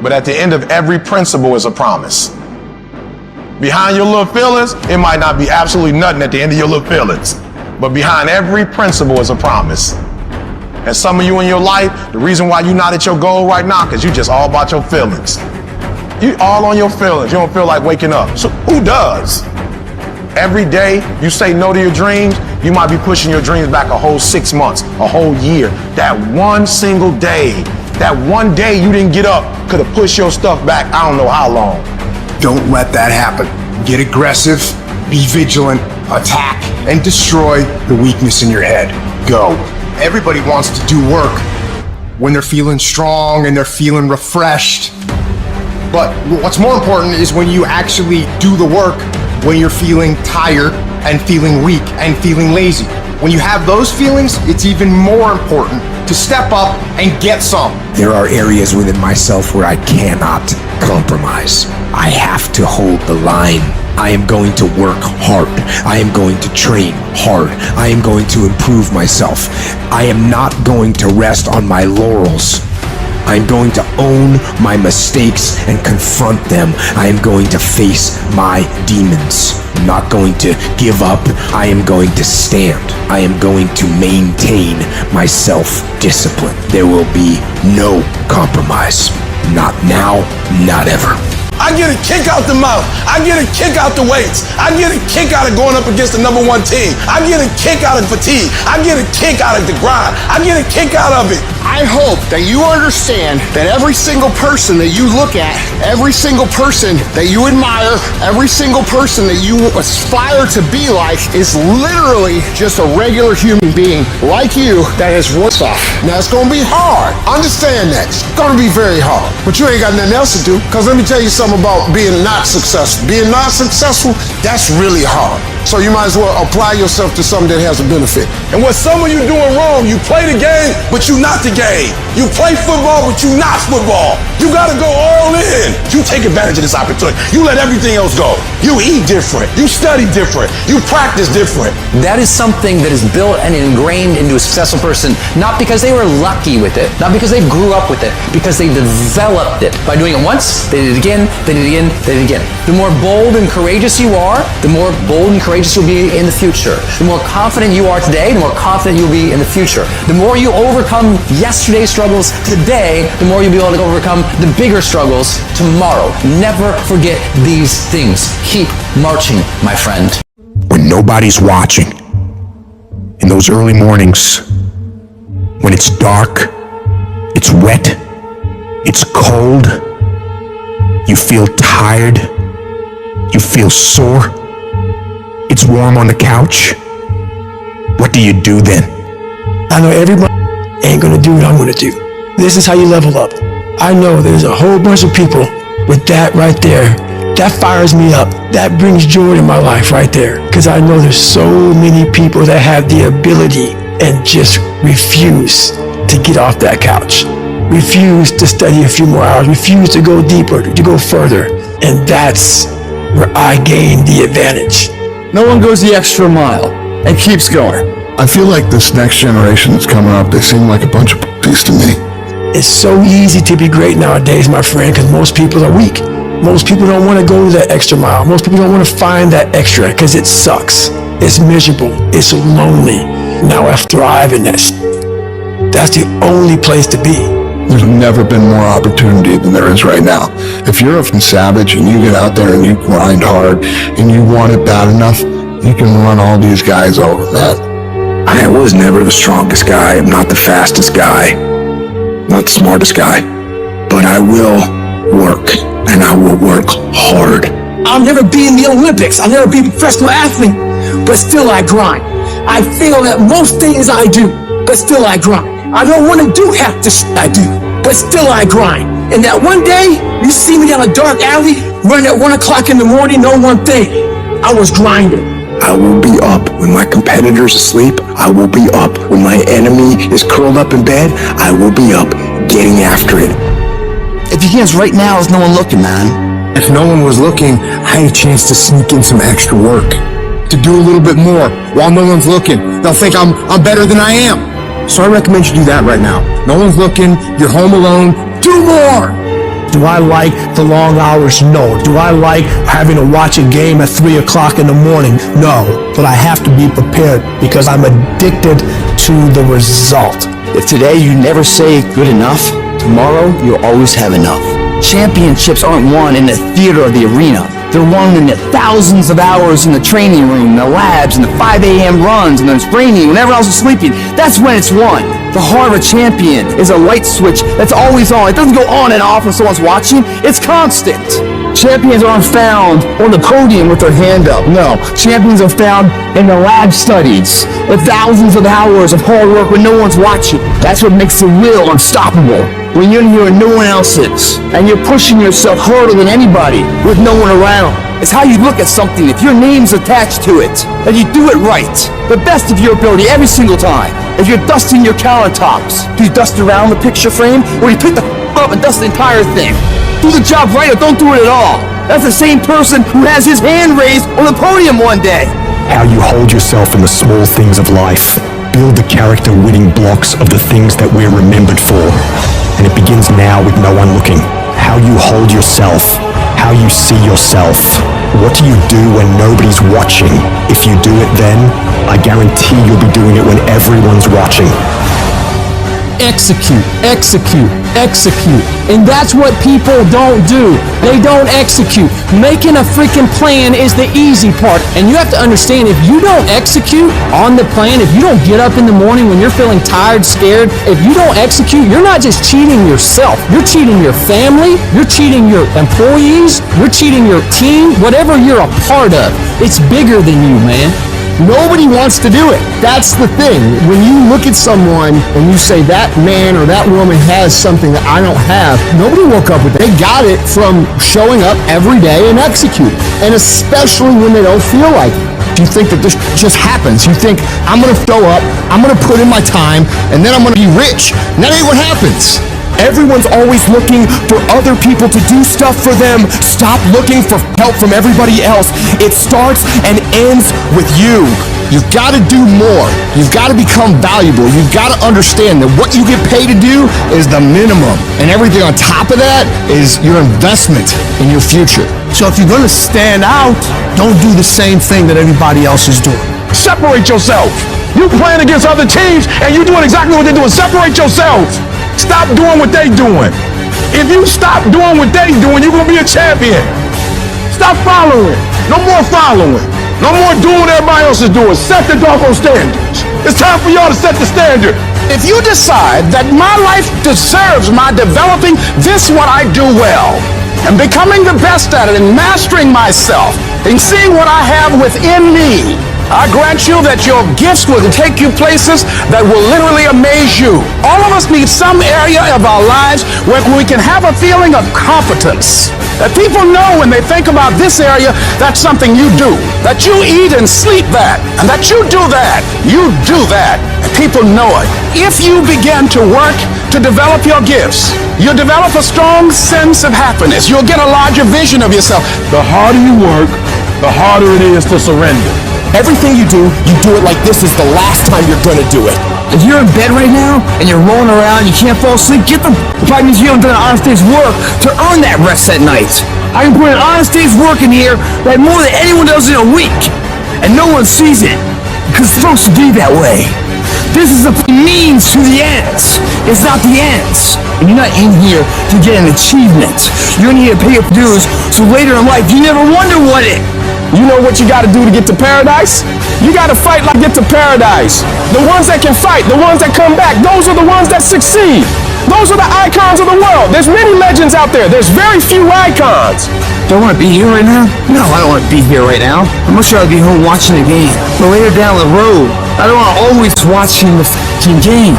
but at the end of every principle is a promise. Behind your little feelings, it might not be absolutely nothing at the end of your little feelings, but behind every principle is a promise. And some of you in your life, the reason why you're not at your goal right now, because you just all about your feelings. You all on your feelings. You don't feel like waking up. So who does? Every day you say no to your dreams, you might be pushing your dreams back a whole 6 months, a whole year. That one single day, that one day you didn't get up could have pushed your stuff back I don't know how long.
Don't let that happen. Get aggressive, be vigilant, attack, and destroy the weakness in your head. Go. Everybody wants to do work when they're feeling strong and they're feeling refreshed. But what's more important is when you actually do the work when you're feeling tired and feeling weak and feeling lazy. When you have those feelings, it's even more important to step up and get some.
There are areas within myself where I cannot compromise. I have to hold the line. I am going to work hard. I am going to train hard. I am going to improve myself. I am not going to rest on my laurels. I'm going to own my mistakes and confront them. I am going to face my demons. I'm not going to give up. I am going to stand. I am going to maintain my self-discipline. There will be no compromise. Not now, not ever.
I get a kick out the mouth. I get a kick out the weights. I get a kick out of going up against the number one team. I get a kick out of fatigue. I get a kick out of the grind. I get a kick out of it.
I hope that you understand that every single person that you look at, every single person that you admire, every single person that you aspire to be like is literally just a regular human being like you that has worked off.
Now it's gonna be hard. Understand that. It's gonna be very hard. But you ain't got nothing else to do. Cause let me tell you something about being not successful. Being not successful, that's really hard. So you might as well apply yourself to something that has a benefit.
And what some of you doing wrong, you play the game, but you not the game. You play football, but you not football. You gotta go all in. You take advantage of this opportunity. You let everything else go. You eat different. You study different. You practice different.
That is something that is built and ingrained into a successful person, not because they were lucky with it, not because they grew up with it, because they developed it. By doing it once, they did it again, they did it again, they did it again. The more bold and courageous you are, the more bold and courageous you'll be in the future. The more confident you are today, the more confident you'll be in the future. The more you overcome yesterday's struggles today, the more you'll be able to overcome the bigger struggles tomorrow. Never forget these things. Keep marching, my friend.
When nobody's watching, in those early mornings, when it's dark, it's wet, it's cold, you feel tired, you feel sore, it's warm on the couch, what do you do then?
I know everybody ain't gonna do what I'm gonna do. This is how you level up. I know there's a whole bunch of people with that right there. That fires me up. That brings joy to my life right there. Because I know there's so many people that have the ability and just refuse to get off that couch. Refuse to study a few more hours. Refuse to go deeper, to go further. And that's where I gain the advantage.
No one goes the extra mile and keeps going.
I feel like this next generation that's coming up, they seem like a bunch of pussies to me.
It's so easy to be great nowadays, my friend, because most people are weak. Most people don't want to go that extra mile. Most people don't want to find that extra because it sucks. It's miserable. It's lonely. Now I thrive in that. That's the only place to be.
There's never been more opportunity than there is right now. If you're a savage and you get out there and you grind hard and you want it bad enough, you can run all these guys over, man.
I was never the strongest guy. I'm not the fastest guy. Not the smartest guy. But I will work, and I will work hard.
I'll never be in the Olympics. I'll never be a professional athlete. But still I grind. I fail at most things I do, but still I grind. I don't want to do half the shit I do, but still I grind. And that one day, you see me down a dark alley, running at 1 o'clock in the morning, know one thing. I was grinding.
I will be up when my competitor's asleep. I will be up when my enemy is curled up in bed. I will be up getting after it.
If you can't right now, there's no one looking, man.
If no one was looking, I had a chance to sneak in some extra work.
To do a little bit more while no one's looking. They'll think I'm better than I am.
So I recommend you do that right now. No one's looking, you're home alone, do more!
Do I like the long hours? No. Do I like having to watch a game at 3 o'clock in the morning? No. But I have to be prepared because I'm addicted to the result.
If today you never say good enough, tomorrow you'll always have enough. Championships aren't won in the theater or the arena.
They're wanting the thousands of hours in the training room, the labs, and the 5 a.m. runs, and then it's raining, whenever else is sleeping. That's when it's won. The heart of a champion is a light switch that's always on. It doesn't go on and off when someone's watching. It's constant. Champions aren't found on the podium with their hand up. No, champions are found in the lab studies, with thousands of hours of hard work when no one's watching. That's what makes the will unstoppable. When you're in here and no one else is, and you're pushing yourself harder than anybody with no one around. It's how you look at something. If your name's attached to it, and you do it right, the best of your ability every single time. If you're dusting your countertops, do you dust around the picture frame, or do you pick the up and dust the entire thing? Do the job right or don't do it at all. That's the same person who has his hand raised on the podium one day.
How you hold yourself in the small things of life. Build the character-winning blocks of the things that we're remembered for. And it begins now with no one looking. How you hold yourself. How you see yourself. What do you do when nobody's watching? If you do it then, I guarantee you'll be doing it when everyone's watching.
Execute, execute, execute. And that's what people don't do. They don't execute. Making a freaking plan is the easy part. And you have to understand, if you don't execute on the plan, if you don't get up in the morning when you're feeling tired, scared, if you don't execute, you're not just cheating yourself. You're cheating your family. You're cheating your employees. You're cheating your team. Whatever you're a part of, it's bigger than you, man.
Nobody wants to do it. That's the thing. When you look at someone and you say that man or that woman has something that I don't have, nobody woke up with it. They got it from showing up every day and executing. And especially when they don't feel like it. You think that this just happens. You think, I'm going to show up, I'm going to put in my time, and then I'm going to be rich. And that ain't what happens.
Everyone's always looking for other people to do stuff for them. Stop looking for help from everybody else. It starts and ends with you.
You've got to do more. You've got to become valuable. You've got to understand that what you get paid to do is the minimum. And everything on top of that is your investment in your future. So if you're going to stand out, don't do the same thing that everybody else is doing.
Separate yourself. You playing against other teams and you doing exactly what they're doing. Separate yourself. Stop doing what they doing. If you stop doing what they doing, you're going to be a champion. Stop following. No more following. No more doing what everybody else is doing. Set the doggone standards. It's time for y'all to set the standard. If you decide that my life deserves my developing this what I do well, and becoming the best at it and mastering myself and seeing what I have within me, I grant you that your gifts will take you places that will literally amaze you. All of us need some area of our lives where we can have a feeling of competence. That people know when they think about this area, that's something you do. That you eat and sleep that. And that you do that. You do that. And people know it. If you begin to work to develop your gifts, you'll develop a strong sense of happiness. You'll get a larger vision of yourself. The harder you work, the harder it is to surrender. Everything you do it like this is the last time you're gonna do it.
If you're in bed right now and you're rolling around, you can't fall asleep, get the probably means you haven't done an honest day's work to earn that rest at night. I can put an honest day's work in here like more than anyone does in a week, and no one sees it because it's supposed to be that way. This is the means to the ends. It's not the ends. And you're not in here to get an achievement. You're in here to pay your dues so later in life you never wonder what it.
You know what you got to do to get to paradise? You got to fight like get to paradise. The ones that can fight, the ones that come back, those are the ones that succeed. Those are the icons of the world. There's many legends out there. There's very few icons.
Do I want to be here right now? No, I don't want to be here right now. I'm much rather be home watching the game. But later down the road, I don't want to always watching the f***ing game.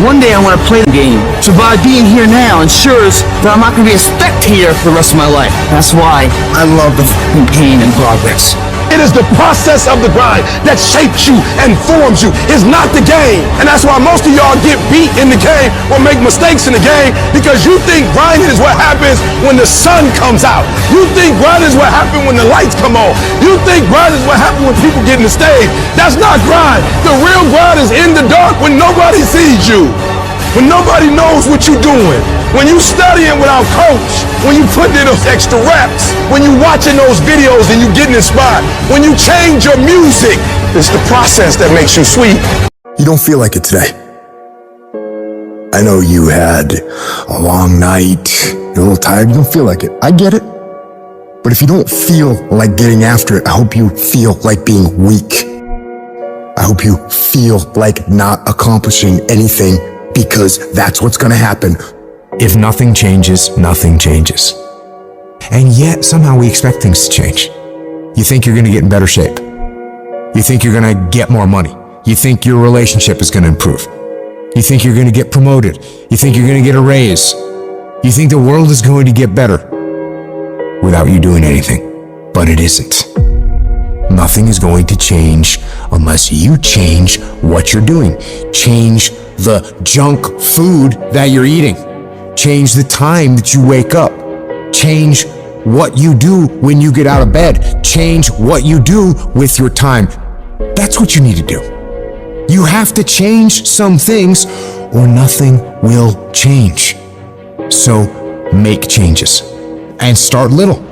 One day I want to play the game. So by being here now ensures that I'm not going to be a spectator for the rest of my life. That's why I love the f***ing pain and progress.
It is the process of the grind that shapes you and forms you. It's not the game. And that's why most of y'all get beat in the game or make mistakes in the game because you think grinding is what happens when the sun comes out. You think grinding is what happens when the lights come on. You think grinding is what happens when people get in the stage. That's not grind. The real grind is in the dark when nobody sees you. When nobody knows what you're doing, when you studying without coach, when you putting in those extra reps, when you watching those videos and you getting inspired, when you change your music, it's the process that makes you sweet.
You don't feel like it today. I know you had a long night, you're a little tired, you don't feel like it. I get it. But if you don't feel like getting after it, I hope you feel like being weak. I hope you feel like not accomplishing anything, because that's what's gonna happen.
If nothing changes, nothing changes. And yet, somehow we expect things to change. You think you're gonna get in better shape. You think you're gonna get more money. You think your relationship is gonna improve. You think you're gonna get promoted. You think you're gonna get a raise. You think the world is going to get better without you doing anything. But it isn't. Nothing is going to change unless you change what you're doing. Change the junk food that you're eating. Change the time that you wake up. Change what you do when you get out of bed. Change what you do with your time. That's what you need to do. You have to change some things or nothing will change. So make changes and start little.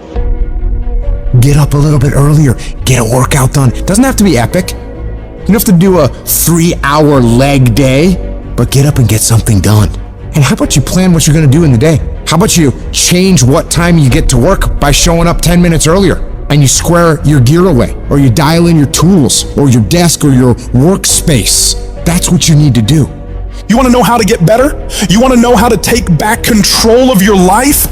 Get up a little bit earlier. Get a workout done. It doesn't have to be epic. You don't have to do a 3-hour leg day, but get up and get something done. And how about you plan what you're going to do in the day? How about you change what time you get to work by showing up 10 minutes earlier, and you square your gear away, or you dial in your tools, or your desk, or your workspace. That's what you need to do.
You want to know how to get better? You want to know how to take back control of your life?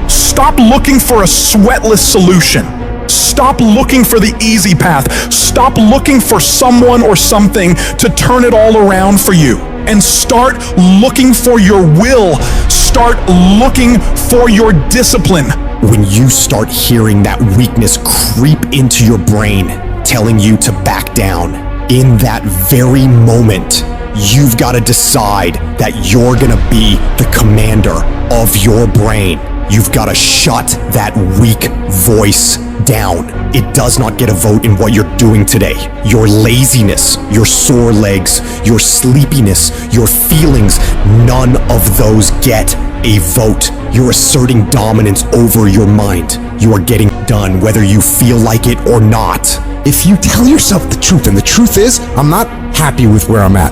Stop looking for a sweatless solution. Stop looking for the easy path. Stop looking for someone or something to turn it all around for you. And start looking for your will. Start looking for your discipline.
When you start hearing that weakness creep into your brain, telling you to back down, in that very moment, you've got to decide that you're gonna be the commander of your brain. You've got to shut that weak voice down. It does not get a vote in what you're doing today. Your laziness, your sore legs, your sleepiness, your feelings, none of those get a vote. You're asserting dominance over your mind. You are getting done whether you feel like it or not.
If you tell yourself the truth, and the truth is, I'm not happy with where I'm at.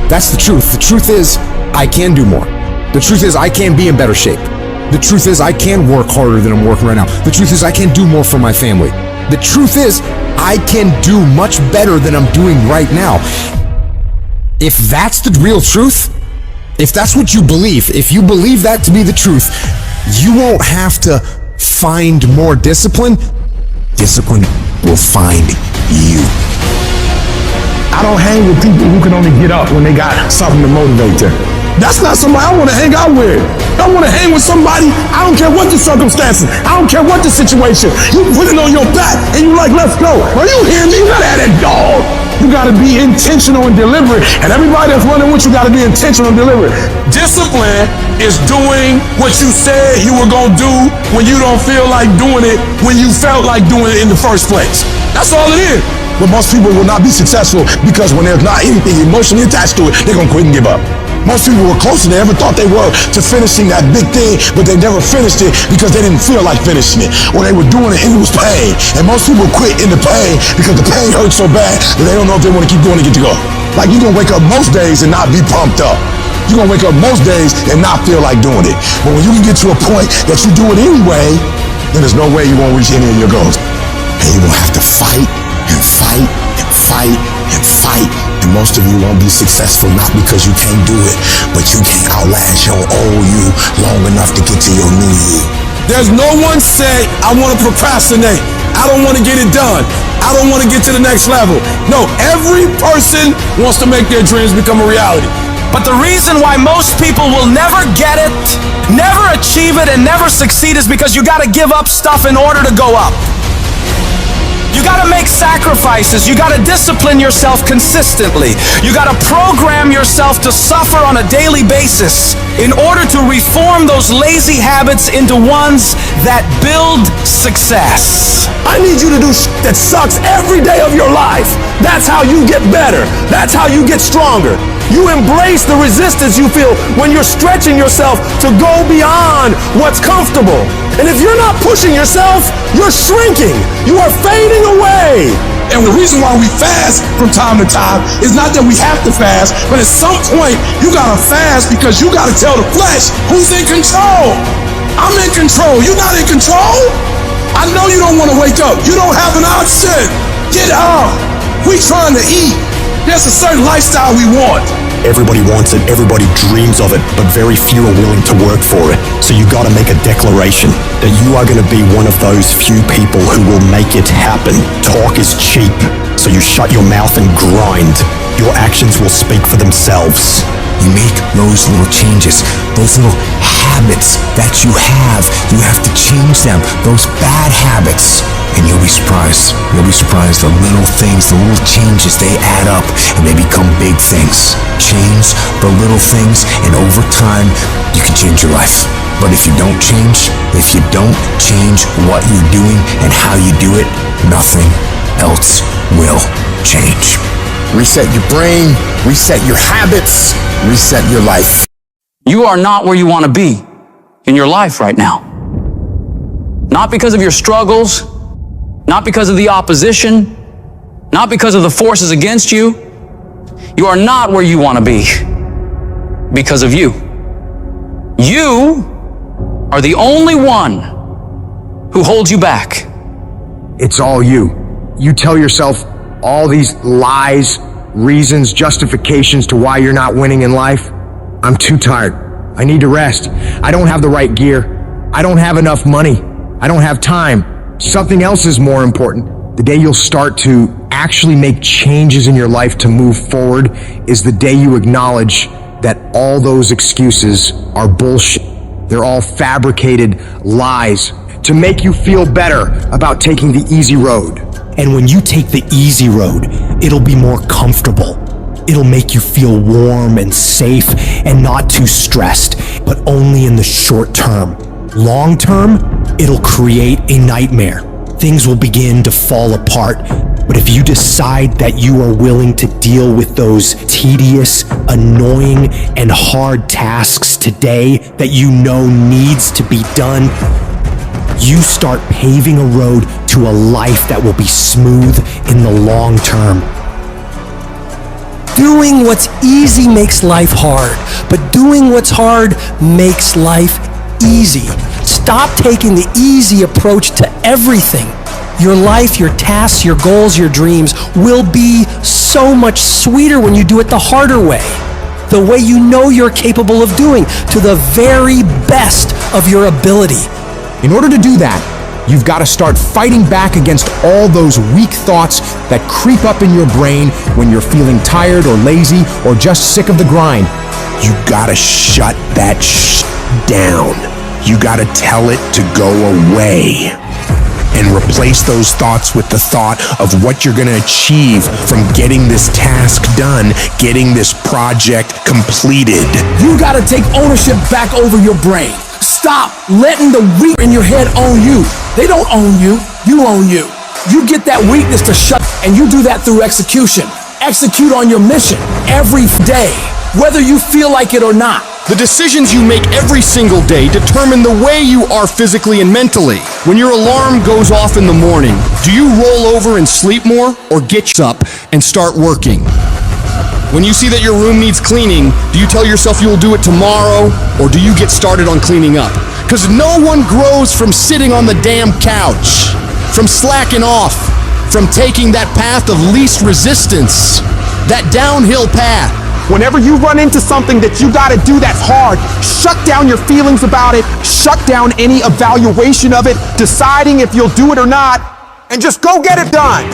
That's the truth. The truth is, I can do more. The truth is, I can be in better shape. The truth is, I can work harder than I'm working right now. The truth is, I can do more for my family. The truth is, I can do much better than I'm doing right now. If that's the real truth, if that's what you believe, if you believe that to be the truth, you won't have to find more discipline. Discipline will find you.
I don't hang with people who can only get up when they got something to motivate them. That's not somebody I want to hang out with. I want to hang with somebody, I don't care what the circumstances, I don't care what the situation. You put it on your back and you like, let's go. Are you hearing me? You gotta have that dog. You gotta be intentional and deliberate. And everybody that's running with you gotta be intentional and deliberate. Discipline is doing what you said you were gonna do when you don't feel like doing it, when you felt like doing it in the first place. That's all it is. But most people will not be successful because when there's not anything emotionally attached to it, they're gonna quit and give up. Most people were closer than they ever thought they were to finishing that big thing, but they never finished it because they didn't feel like finishing it, or they were doing it and it was pain. And most people quit in the pain because the pain hurts so bad that they don't know if they want to keep going to get to go. Like, you're gonna wake up most days and not be pumped up. You're gonna wake up most days and not feel like doing it. But when you can get to a point that you do it anyway, then there's no way you won't reach any of your goals. And you're gonna have to fight and fight and fight and fight. And most of you won't be successful not because you can't do it, but you can't outlast your old you long enough to get to your new you. There's no one say, I want to procrastinate. I don't want to get it done. I don't want to get to the next level. No, every person wants to make their dreams become a reality.
But the reason why most people will never get it, never achieve it, and never succeed is because you got to give up stuff in order to go up. You gotta make sacrifices. You gotta discipline yourself consistently. You gotta program yourself to suffer on a daily basis in order to reform those lazy habits into ones that build success.
I need you to do that sucks every day of your life. That's how you get better. That's how you get stronger. You embrace the resistance you feel when you're stretching yourself to go beyond what's comfortable. And if you're not pushing yourself, you're shrinking. You are fading away. And the reason why we fast from time to time is not that we have to fast, but at some point you gotta fast because you gotta tell the flesh who's in control.
I'm in control. You're not in control? I know you don't want to wake up. You don't have an option. Get up. We trying to eat. There's a certain lifestyle we want.
Everybody wants it, everybody dreams of it, but very few are willing to work for it. So you gotta make a declaration that you are gonna be one of those few people who will make it happen. Talk is cheap, so you shut your mouth and grind. Your actions will speak for themselves.
You make those little changes, those little habits that you have to change them, those bad habits. And you'll be surprised. You'll be surprised. The little things, the little changes, they add up and they become big things. Change the little things, and over time, you can change your life. But if you don't change what you're doing and how you do it, nothing else will change.
Reset your brain, reset your habits, reset your life.
You are not where you want to be in your life right now. Not because of your struggles, not because of the opposition, not because of the forces against you. You are not where you want to be because of you. You are the only one who holds you back.
It's all you. You tell yourself all these lies, reasons, justifications to why you're not winning in life. I'm too tired. I need to rest. I don't have the right gear. I don't have enough money. I don't have time. Something else is more important. The day you'll start to actually make changes in your life to move forward is the day you acknowledge that all those excuses are bullshit. They're all fabricated lies to make you feel better about taking the easy road.
And when you take the easy road, it'll be more comfortable. It'll make you feel warm and safe and not too stressed, but only in the short term. Long term, it'll create a nightmare. Things will begin to fall apart. But if you decide that you are willing to deal with those tedious, annoying, and hard tasks today that you know needs to be done, you start paving a road to a life that will be smooth in the long term.
Doing what's easy makes life hard, but doing what's hard makes life easy. Stop taking the easy approach to everything. Your life, your tasks, your goals, your dreams will be so much sweeter when you do it the harder way. The way you know you're capable of doing, to the very best of your ability.
In order to do that, you've got to start fighting back against all those weak thoughts that creep up in your brain when you're feeling tired or lazy or just sick of the grind.
You gotta shut that down. You gotta tell it to go away. And replace those thoughts with the thought of what you're gonna achieve from getting this task done, getting this project completed.
You gotta take ownership back over your brain. Stop letting the weak in your head own you. They don't own you, you own you. You get that weakness to shut, and you do that through execution. Execute on your mission every day, whether you feel like it or not.
The decisions you make every single day determine the way you are physically and mentally. When your alarm goes off in the morning, do you roll over and sleep more, or get up and start working? When you see that your room needs cleaning, do you tell yourself you'll do it tomorrow, or do you get started on cleaning up? Because no one grows from sitting on the damn couch, from slacking off, from taking that path of least resistance, that downhill path.
Whenever you run into something that you gotta do that's hard, shut down your feelings about it, shut down any evaluation of it, deciding if you'll do it or not, and just go get it done.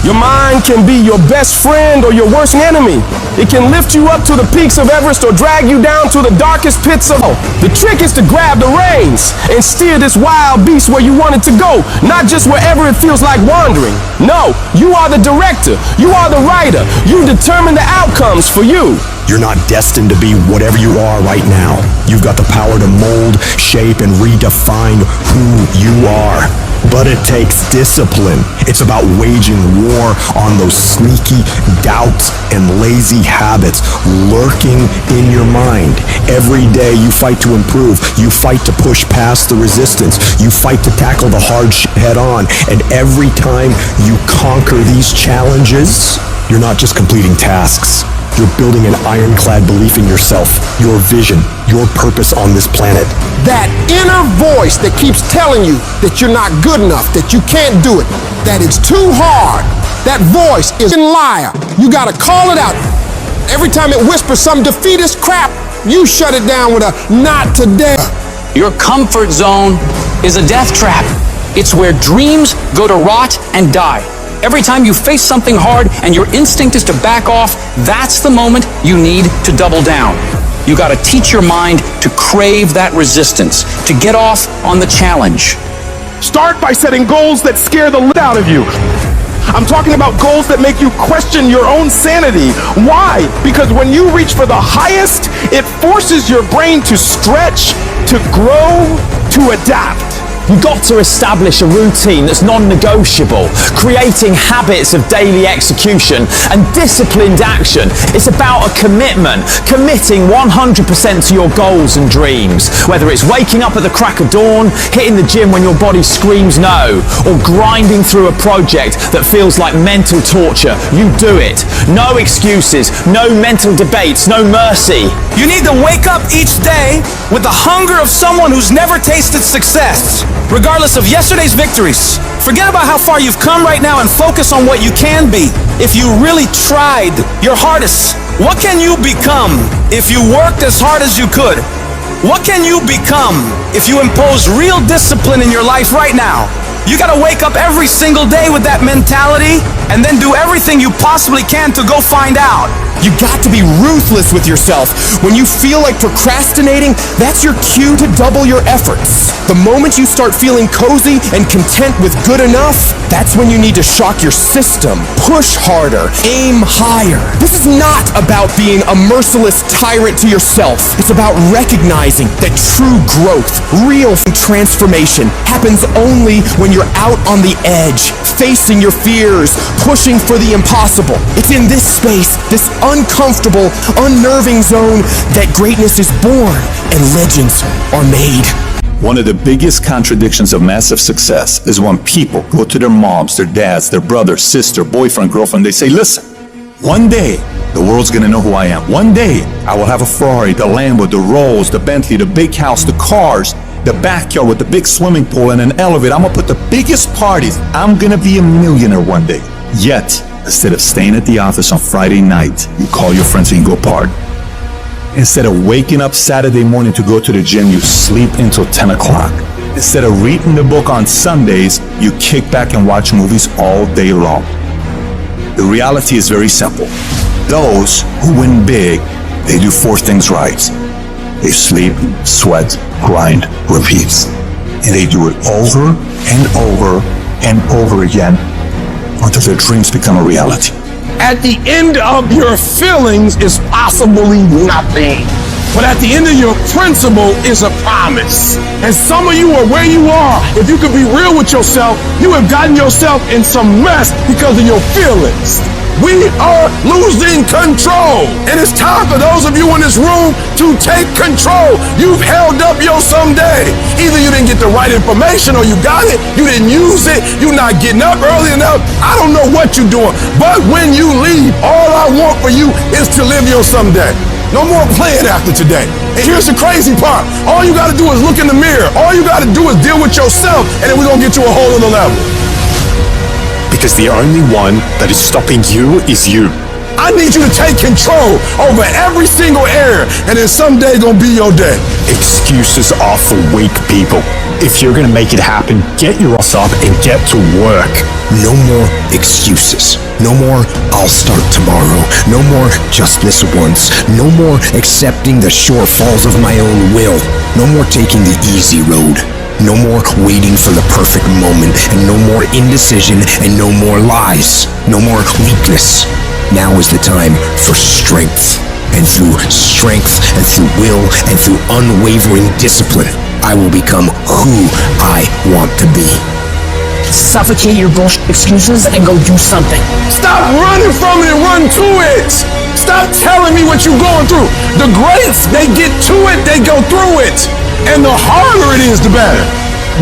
Your mind can be your best friend or your worst enemy. It can lift you up to the peaks of Everest or drag you down to the darkest pits of hell. The trick is to grab the reins and steer this wild beast where you want it to go, not just wherever it feels like wandering. No, you are the director. You are the writer. You determine the outcomes for you.
You're not destined to be whatever you are right now. You've got the power to mold, shape, and redefine who you are. But it takes discipline. It's about waging war on those sneaky doubts and lazy habits lurking in your mind. Every day you fight to improve. You fight to push past the resistance. You fight to tackle the hard shit head on. And every time you conquer these challenges, you're not just completing tasks. You're building an ironclad belief in yourself, your vision, your purpose on this planet.
That inner voice that keeps telling you that you're not good enough, that you can't do it, that it's too hard, that voice is a liar. You gotta call it out. Every time it whispers some defeatist crap, you shut it down with a not today.
Your comfort zone is a death trap. It's where dreams go to rot and die. Every time you face something hard and your instinct is to back off, that's the moment you need to double down. You gotta teach your mind to crave that resistance, to get off on the challenge.
Start by setting goals that scare the lit out of you. I'm talking about goals that make you question your own sanity. Why? Because when you reach for the highest, it forces your brain to stretch, to grow, to adapt.
You've got to establish a routine that's non-negotiable, creating habits of daily execution and disciplined action. It's about a commitment, committing 100% to your goals and dreams. Whether it's waking up at the crack of dawn, hitting the gym when your body screams no, or grinding through a project that feels like mental torture, you do it. No excuses, no mental debates, no mercy.
You need to wake up each day with the hunger of someone who's never tasted success. Regardless of yesterday's victories, forget about how far you've come right now and focus on what you can be. If you really tried your hardest, what can you become if you worked as hard as you could? What can you become if you impose real discipline in your life right now? You gotta wake up every single day with that mentality and then do everything you possibly can to go find out.
You got to be ruthless with yourself. When you feel like procrastinating, that's your cue to double your efforts. The moment you start feeling cozy and content with good enough, that's when you need to shock your system. Push harder, aim higher. This is not about being a merciless tyrant to yourself. It's about recognizing that true growth, real transformation, happens only when you're out on the edge, facing your fears, pushing for the impossible. It's in this space, this uncomfortable, unnerving zone, that greatness is born and legends are made.
One of the biggest contradictions of massive success is when people go to their moms, their dads, their brother, sister, boyfriend, girlfriend, they say, listen, one day the world's gonna know who I am. One day I will have a Ferrari, the Lambo, the Rolls, the Bentley, the big house, the cars, the backyard with the big swimming pool and an elevator. I'm gonna put the biggest parties. I'm gonna be a millionaire one day. Yet, instead of staying at the office on Friday night, you call your friends and you go party. Instead of waking up Saturday morning to go to the gym, you sleep until 10 o'clock. Instead of reading the book on Sundays, you kick back and watch movies all day long. The reality is very simple. Those who win big, they do four things right. They sleep, sweat, grind, repeat. And they do it over and over and over again until their dreams become a reality.
At the end of your feelings is possibly nothing. But at the end of your principle is a promise. And some of you are where you are. If you could be real with yourself, you have gotten yourself in some mess because of your feelings. We are losing control. And it's time for those of you in this room to take control. You've held up your someday. Either you didn't get the right information or you got it, you didn't use it, you're not getting up early enough. I don't know what you're doing. But when you leave, all I want for you is to live your someday. No more playing after today. And here's the crazy part. All you gotta do is look in the mirror. All you gotta do is deal with yourself, and then we're gonna get to a whole other level.
Because the only one that is stopping you is you.
I need you to take control over every single area, and then someday gonna be your day.
Excuses are for weak people. If you're gonna make it happen, get your ass up and get to work.
No more excuses. No more, I'll start tomorrow. No more, just this once. No more accepting the shortfalls of my own will. No more taking the easy road. No more waiting for the perfect moment, and no more indecision, and no more lies. No more weakness. Now is the time for strength. And through strength, and through will, and through unwavering discipline, I will become who I want to be.
Suffocate your bullshit excuses and go do something.
Stop running from it and run to it. Stop telling me what you're going through. The greats, they get to it, they go through it. And the harder it is, the better.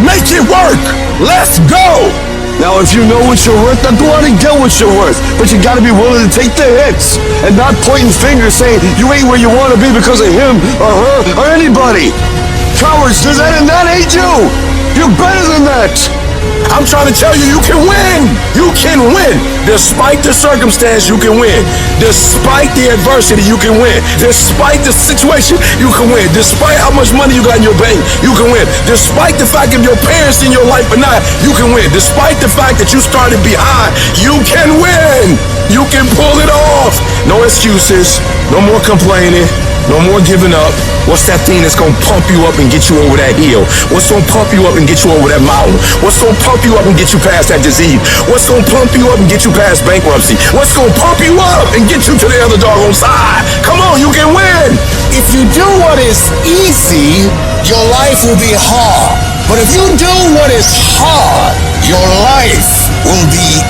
Make it work. Let's go.
Now, if you know what you're worth, then go out and get what you're worth. But you gotta be willing to take the hits and not pointing fingers saying you ain't where you want to be because of him or her or anybody. Cowards, that ain't you. You're better than that.
I'm trying to tell you, you can win. You can win. Despite the circumstance, you can win. Despite the adversity, you can win. Despite the situation, you can win. Despite how much money you got in your bank, you can win. Despite the fact if your parents in your life or not, you can win. Despite the fact that you started behind, you can win. You can pull it off. No excuses. No more complaining. No more giving up. What's that thing that's gonna pump you up and get you over that hill? What's gonna pump you up and get you over that mountain? What's gonna pump you up and get you past that disease? What's gonna pump you up and get you past bankruptcy? What's gonna pump you up and get you to the other doggone side? Come on, you can win.
If you do what is easy, your life will be hard. But if you do what is hard, your life will be